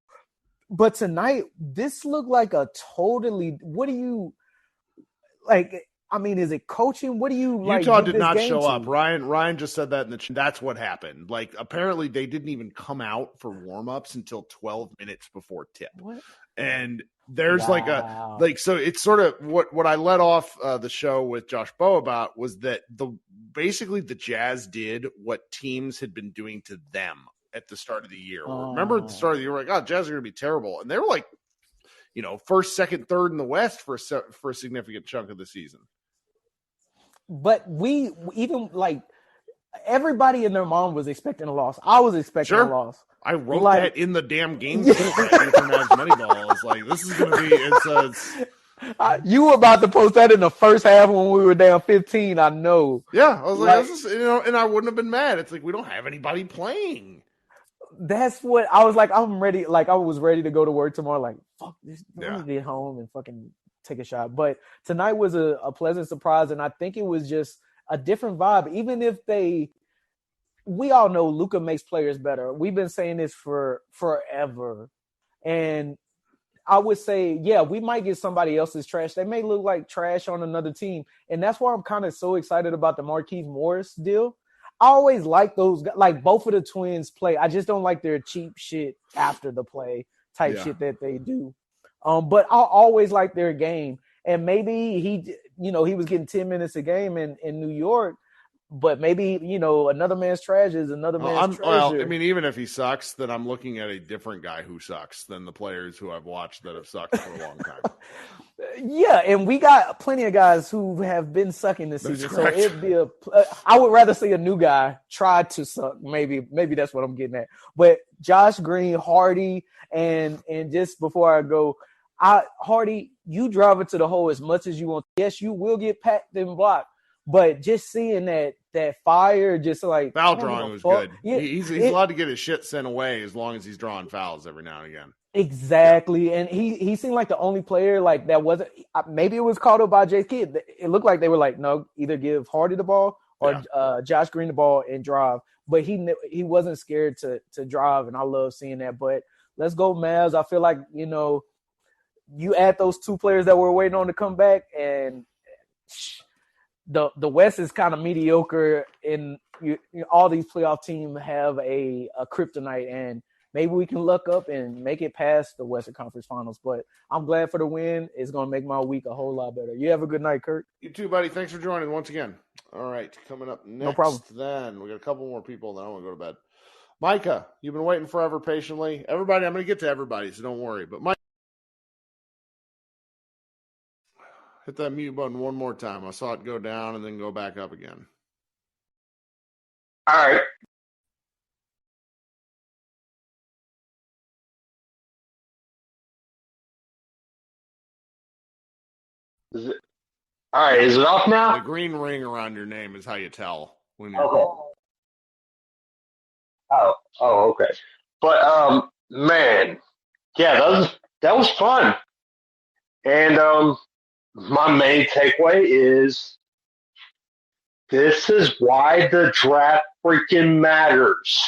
But tonight, this looked like a totally. What do you like? I mean, is it coaching? What do you like? Utah did not show up. Ryan just said that in the chat. That's what happened. Like apparently they didn't even come out for warm-ups until 12 minutes before tip. What? And there's so it's sort of what I let off the show with Josh Bowe about was that basically the Jazz did what teams had been doing to them at the start of the year. Remember at the start of the year, we're like, oh, Jazz are going to be terrible. And they were like, first, second, third in the West for a significant chunk of the season. But we even like everybody and their mom was expecting a loss. I was expecting a loss. I wrote that in the damn game for Mavs Moneyball. I was like, this is going to be you were about to post that in the first half when we were down 15. I know. Yeah, I was like this is, and I wouldn't have been mad. It's like we don't have anybody playing. That's what I was like. I'm ready. Like I was ready to go to work tomorrow. Like fuck this. Let me get home and fucking take a shot. But tonight was a pleasant surprise, and I think it was just a different vibe. Even if we all know Luka makes players better. We've been saying this for forever, and I would say, yeah, we might get somebody else's trash. They may look like trash on another team, and that's why I'm kind of so excited about the Markieff Morris deal. I always like those, like both of the twins play. I just don't like their cheap shit after the play type shit that they do. But I always like their game. And maybe he was getting 10 minutes a game in New York, but maybe, another man's trash is another man's treasure. Well, I mean, even if he sucks, then I'm looking at a different guy who sucks than the players who I've watched that have sucked for a long time. Yeah, and we got plenty of guys who have been sucking this season. So it'd be I would rather see a new guy try to suck. Maybe that's what I'm getting at. But Josh Green, Hardy, and just before I go, Hardy, you drive it to the hole as much as you want. Yes, you will get packed and blocked, but just seeing that fire, just like foul drawing was good. Yeah, he's allowed to get his shit sent away as long as he's drawing fouls every now and again. Exactly, and he seemed like the only player like that wasn't. Maybe it was called up by Jay Kidd. It looked like they were like, no, either give Hardy the ball or Josh Green the ball and drive. But he wasn't scared to drive, and I love seeing that. But let's go Mavs. I feel like you add those two players that we're waiting on to come back, and the West is kind of mediocre, and all these playoff teams have a kryptonite, and maybe we can luck up and make it past the Western Conference Finals. But I'm glad for the win. It's going to make my week a whole lot better. You have a good night, Kurt. You too, buddy. Thanks for joining once again. All right, coming up next, no problem. Then we got a couple more people, then I want to go to bed. Micah, you've been waiting forever patiently. Everybody, I'm going to get to everybody, so don't worry. But Mike, hit that mute button one more time. I saw it go down and then go back up again. All right. All right, is it off now? The green ring around your name is how you tell when you're Oh, okay. But man, yeah, that was fun. And my main takeaway is this is why the draft freaking matters.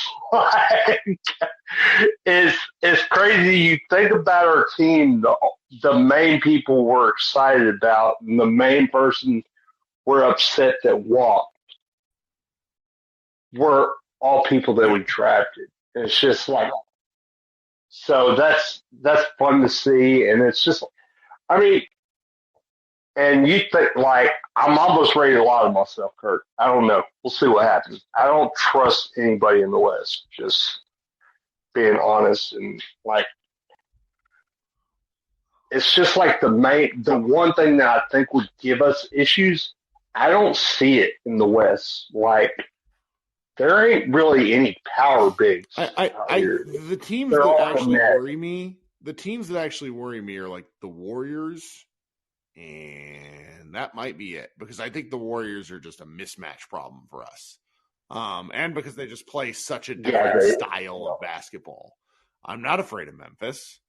It's crazy. You think about our team, the main people we're excited about, and the main person we're upset that walked were all people that we drafted. And it's just like, So that's fun to see, and it's just, I mean, and you think like I'm almost ready to lie to myself, Kurt. I don't know. We'll see what happens. I don't trust anybody in the West. Just being honest, and like it's just like the one thing that I think would give us issues. I don't see it in the West. Like there ain't really any power bigs. The teams They're that all actually net. worry me, are like the Warriors, and that might be it because I think the Warriors are just a mismatch problem for us. And because they just play such a different style of basketball. I'm not afraid of Memphis.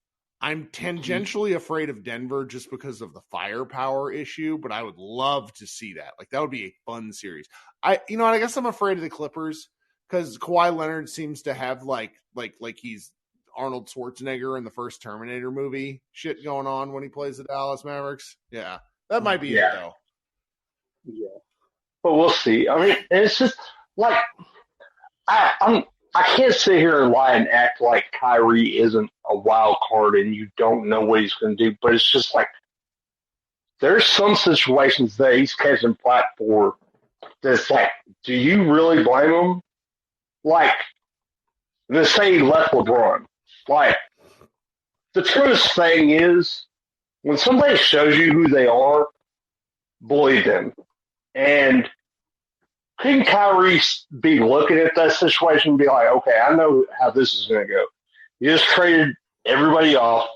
I'm tangentially afraid of Denver just because of the firepower issue, but I would love to see that. Like that would be a fun series. I guess I'm afraid of the Clippers because Kawhi Leonard seems to have like he's Arnold Schwarzenegger in the first Terminator movie shit going on when he plays the Dallas Mavericks. Yeah, that might be it though. Yeah, but we'll see. I mean, it's just like I can't sit here and lie and act like Kyrie isn't a wild card and you don't know what he's going to do. But it's just like there's some situations that he's catching flack for that's like, do you really blame him? Like, let's say he left LeBron. Like, the truest thing is when somebody shows you who they are, believe them. And couldn't Kyrie be looking at that situation and be like, okay, I know how this is going to go. You just traded everybody off.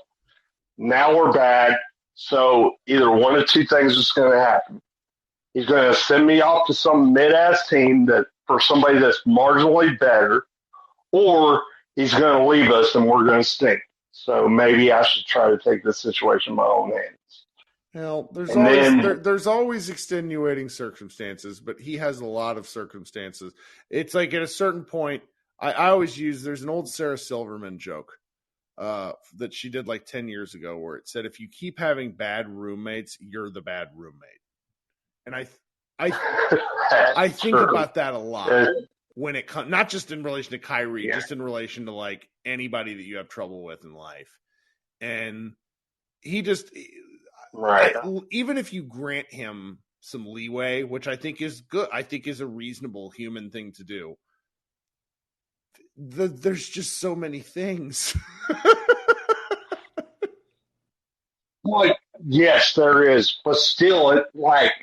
Now we're bad. So either one of two things is going to happen. He's going to send me off to some mid-ass team that for somebody that's marginally better, or he's going to leave us and we're going to stink. So maybe I should try to take this situation in my own hands. Well, there's always extenuating circumstances, but he has a lot of circumstances. It's like at a certain point, I always use, there's an old Sarah Silverman joke that she did like 10 years ago where it said, if you keep having bad roommates, you're the bad roommate. And I think about that a lot when it comes, not just in relation to Kyrie, just in relation to like anybody that you have trouble with in life. And he just... Right. Even if you grant him some leeway, which I think is good, I think is a reasonable human thing to do. There's just so many things. Like, yes, there is, but still, it like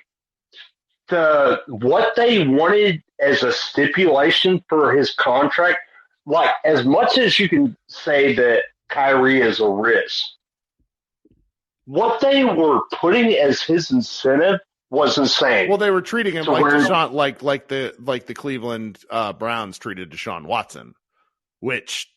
what they wanted as a stipulation for his contract. Like, as much as you can say that Kyrie is a risk. What they were putting as his incentive was insane. Well, they were treating him like Deshaun, like the Cleveland Browns treated Deshaun Watson, which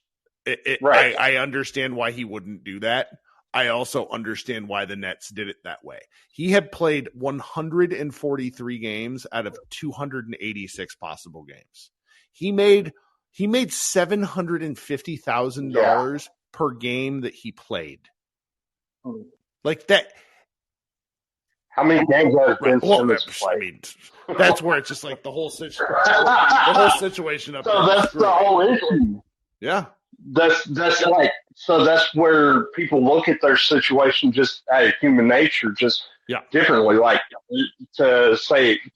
I understand why he wouldn't do that. I also understand why the Nets did it that way. He had played 143 games out of 286 possible games. He made $750,000 per game that he played. Like that. How many games has Ben Simmons played? I mean, that's where it's just like the whole situation up there. So that's the whole issue. Yeah. That's where people look at their situation just out of human nature, just differently. Like to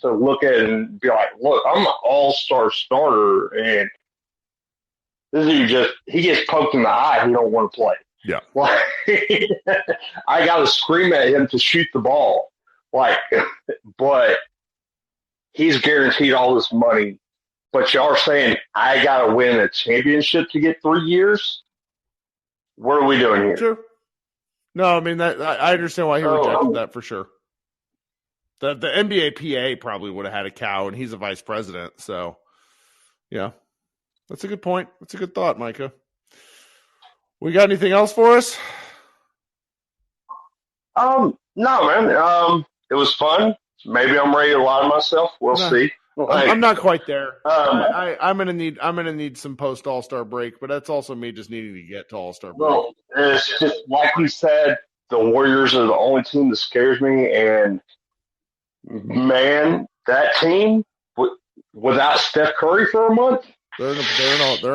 look at it and be like, look, I'm an all-star starter, and this dude he gets poked in the eye. He don't want to play. Yeah. Like, I got to scream at him to shoot the ball. Like, but he's guaranteed all this money. But y'all are saying I got to win a championship to get 3 years? What are we doing here? True. No, I mean, I understand why he rejected that for sure. The NBA PA probably would have had a cow, and he's a vice president. So, yeah. That's a good point. That's a good thought, Micah. We got anything else for us? No, man. It was fun. Maybe I'm ready to lie to myself. We'll see. I'm not quite there. I'm gonna need some post All-Star break, but that's also me just needing to get to All-Star break. Well, it's just like we said, the Warriors are the only team that scares me, and man, that team without Steph Curry for a month, they're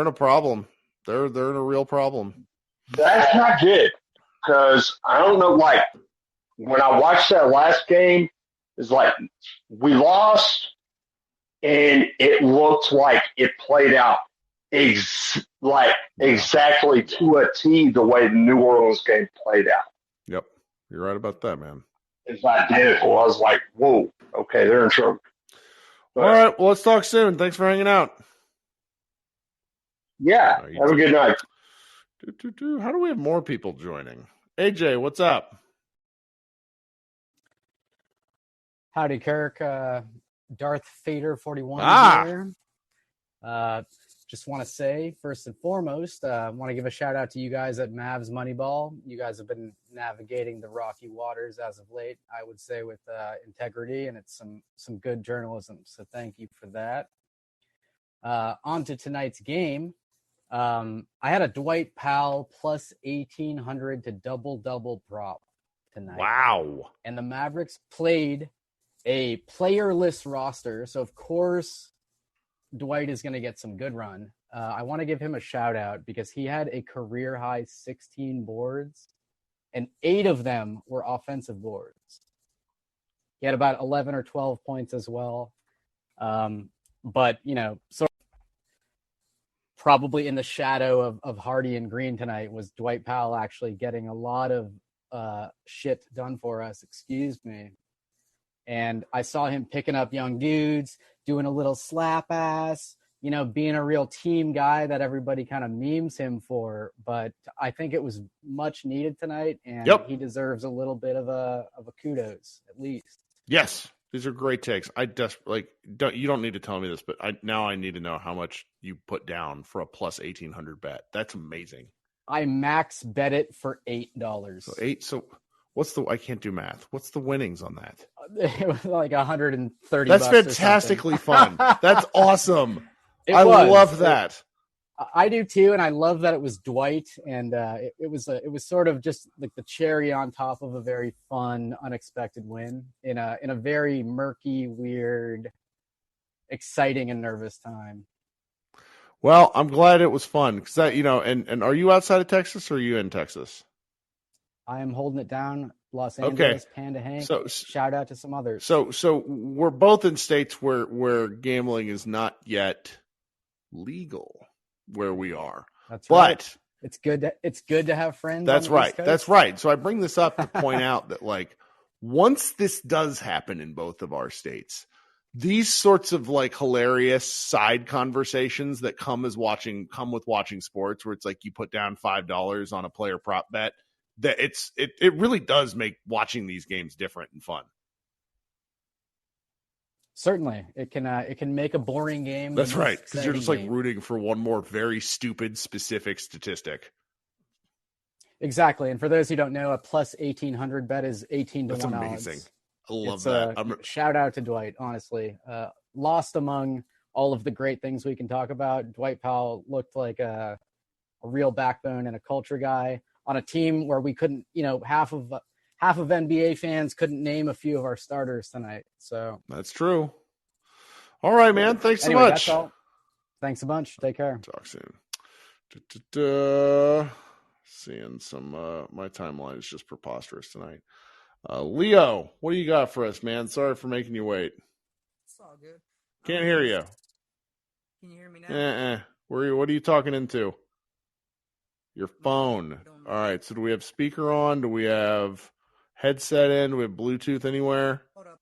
in a problem. They're in a real problem. That's not good because I don't know. Like when I watched that last game, it's like we lost, and it looked like it played out exactly to a T the way the New Orleans game played out. Yep, you're right about that, man. It's identical. I was like, whoa, okay, they're in trouble. But, all right, well, let's talk soon. Thanks for hanging out. Yeah, have a good night. How do we have more people joining? AJ, what's up? Howdy, Kirk. Darth Vader 41 here. Just want to say, first and foremost, I want to give a shout out to you guys at Mavs Moneyball. You guys have been navigating the rocky waters as of late, I would say, with integrity, and it's some good journalism. So thank you for that. On to tonight's game. I had a Dwight Powell plus 1,800 to double prop tonight. Wow. And the Mavericks played a playerless roster. So, of course, Dwight is going to get some good run. I want to give him a shout out because he had a career high 16 boards and 8 of them were offensive boards. He had about 11 or 12 points as well. But, so probably in the shadow of Hardy and Green tonight was Dwight Powell actually getting a lot of shit done for us. Excuse me. And I saw him picking up young dudes, doing a little slap ass, being a real team guy that everybody kind of memes him for. But I think it was much needed tonight, and he deserves a little bit of a kudos at least. Yes, these are great takes. I you don't need to tell me this, but I need to know how much you put down for a plus 1,800 bet. That's amazing. I max bet it for $8. So 8. So what's I can't do math. What's the winnings on that? It was like $130. That's fantastically fun. That's awesome. I was. love that. I do too, and I love that it was Dwight, and it was sort of just like the cherry on top of a very fun, unexpected win in a very murky, weird, exciting, and nervous time. Well, I'm glad it was fun because that and are you outside of Texas or are you in Texas? I am holding it down. Los Angeles, Panda Hank. So shout out to some others. So we're both in states where gambling is not yet legal where we are. That's right. But it's good to have friends. That's right. That's right. So I bring this up to point out that once this does happen in both of our states, these sorts of hilarious side conversations that come with watching sports, where it's like you put down $5 on a player prop bet, that it really does make watching these games different and fun. Certainly, it can make a boring game. That's right, because you're just rooting for one more very stupid specific statistic. Exactly, and for those who don't know, a plus 1,800 bet is 18 to 1 odds. That's amazing. I love that. Shout out to Dwight. Honestly, lost among all of the great things we can talk about. Dwight Powell looked like a real backbone and a culture guy on a team where we couldn't, half of NBA fans couldn't name a few of our starters tonight. So that's true. All right, man. Thanks so much. That's all. Thanks a bunch. Take care. Talk soon. Seeing some, my timeline is just preposterous tonight. Leo, what do you got for us, man? Sorry for making you wait. It's all good. Can't hear you. Can you hear me now? What are you talking into? Your phone. All right. So do we have speaker on? Do we have headset in? Do we have Bluetooth anywhere? Hold up.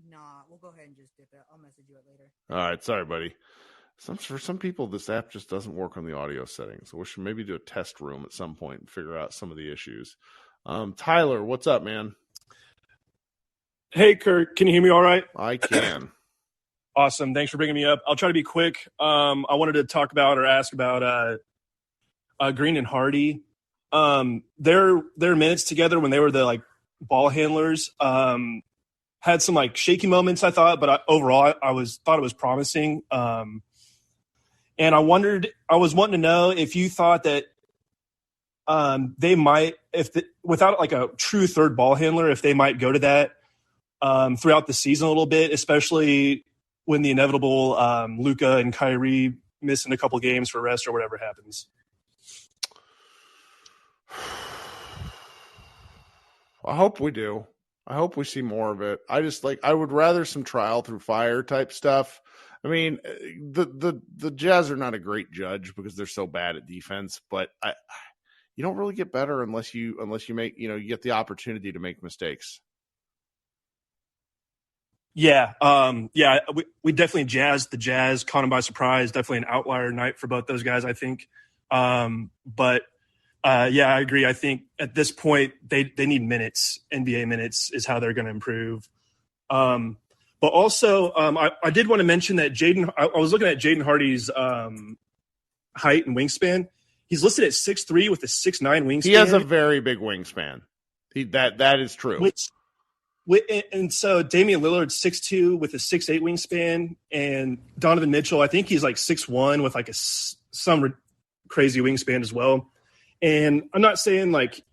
Nah, we'll go ahead and just dip it. I'll message you it later. All right. Sorry, buddy. For some people, this app just doesn't work on the audio settings. So we should maybe do a test room at some point and figure out some of the issues. Tyler, what's up, man? Hey, Kurt. Can you hear me all right? I can. Awesome. Thanks for bringing me up. I'll try to be quick. I wanted to talk about or ask about Green and Hardy. Their minutes together when they were the ball handlers had some shaky moments, I thought, but overall I thought it was promising. And I was wanting to know if you thought that they might, without a true third ball handler, if they might go to that throughout the season a little bit, especially when the inevitable Luka and Kyrie missing a couple games for rest or whatever happens. I hope we do. I hope we see more of it. I would rather some trial through fire type stuff. I mean, the Jazz are not a great judge because they're so bad at defense, but you don't really get better unless you make, you get the opportunity to make mistakes. Yeah. We definitely jazzed the Jazz, caught them by surprise. Definitely an outlier night for both those guys, I think. But I agree. I think at this point they need minutes. NBA minutes is how they're going to improve. But also, I did want to mention that I was looking at Jaden Hardy's height and wingspan. He's listed at 6'3" with a 6'9" wingspan. He has a very big wingspan. That is true. And so Damian Lillard's 6'2" with a 6'8" wingspan, and Donovan Mitchell, I think he's like 6'1" with like some crazy wingspan as well. And I'm not saying like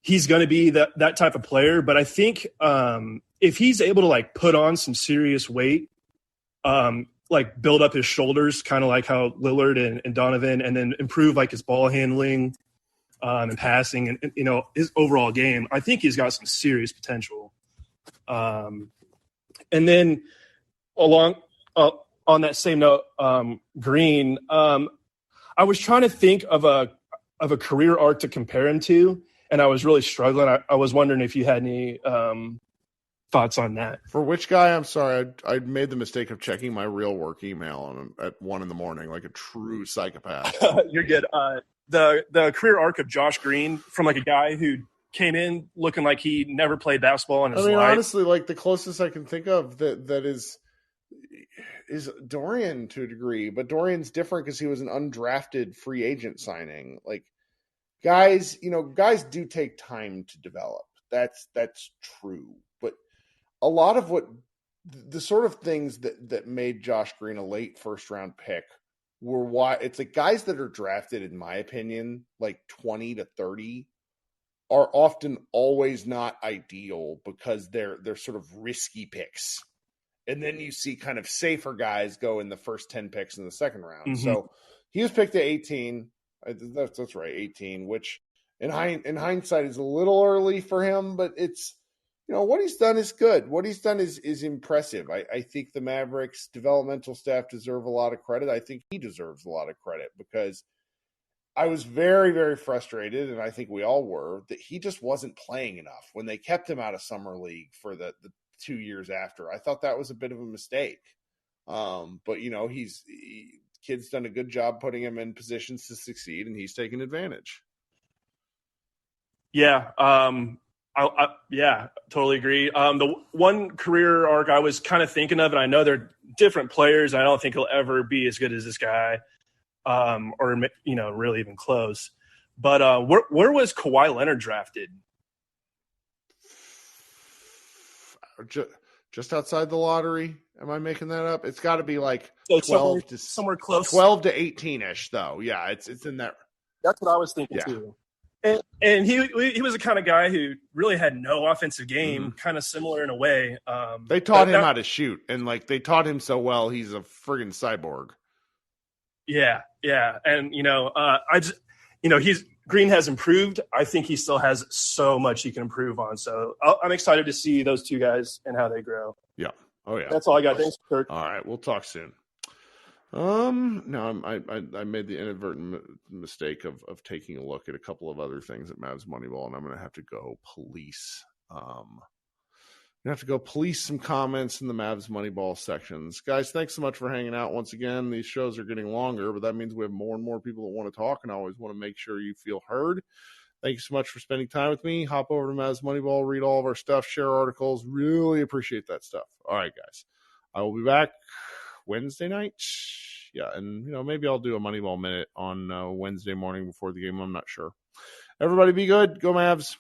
he's going to be that type of player, but I think if he's able to like put on some serious weight, like build up his shoulders, kind of like how Lillard and Donovan, and then improve like his ball handling and passing and his overall game, I think he's got some serious potential. And then on that same note, Green, I was trying to think of a career arc to compare him to, and I was really struggling. I was wondering if you had any thoughts on that. For which guy? I'm sorry. I made the mistake of checking my real work email at 1 a.m, like a true psychopath. You're good. The career arc of Josh Green, from like a guy who came in looking like he never played basketball in his life. Honestly, like the closest I can think of that is Dorian to a degree, but Dorian's different because he was an undrafted free agent signing. Like guys do take time to develop. That's true. But a lot of what the sort of things that made Josh Green a late first round pick were why it's like guys that are drafted, in my opinion, like 20 to 30 are often always not ideal because they're sort of risky picks. And then you see kind of safer guys go in the first 10 picks in the second round. Mm-hmm. So he was picked at 18. That's right, 18, which in hindsight is a little early for him, but it's, what he's done is good. What he's done is impressive. I think the Mavericks developmental staff deserve a lot of credit. I think he deserves a lot of credit because I was very, very frustrated, and I think we all were, that he just wasn't playing enough when they kept him out of summer league for the 2 years after. I thought that was a bit of a mistake. But kid's done a good job putting him in positions to succeed, and he's taken advantage. Yeah. I totally agree. The one career arc I was kind of thinking of, and I know they're different players, I don't think he'll ever be as good as this guy, or really even close. But where was Kawhi Leonard drafted? Just outside the lottery. Am I making that up? It's got to be like 12 somewhere close. 12 to 18-ish, though. Yeah, it's in that. That's what I was thinking too. And he was the kind of guy who really had no offensive game, kind of similar in a way. They taught him how to shoot, and like they taught him so well, he's a friggin' cyborg. Yeah, and Green has improved. I think he still has so much he can improve on. So I'm excited to see those two guys and how they grow. Yeah. Oh yeah. That's all I got. Thanks, Kirk. All right, we'll talk soon. No, I made the inadvertent mistake of taking a look at a couple of other things at Mavs Moneyball, and I'm going to have to go police. Police some comments in the Mavs Moneyball sections. Guys, thanks so much for hanging out once again. These shows are getting longer, but that means we have more and more people that want to talk, and I always want to make sure you feel heard. Thank you so much for spending time with me. Hop over to Mavs Moneyball, read all of our stuff, share articles. Really appreciate that stuff. All right, guys. I will be back Wednesday night. Yeah, and maybe I'll do a Moneyball Minute on Wednesday morning before the game. I'm not sure. Everybody be good. Go Mavs.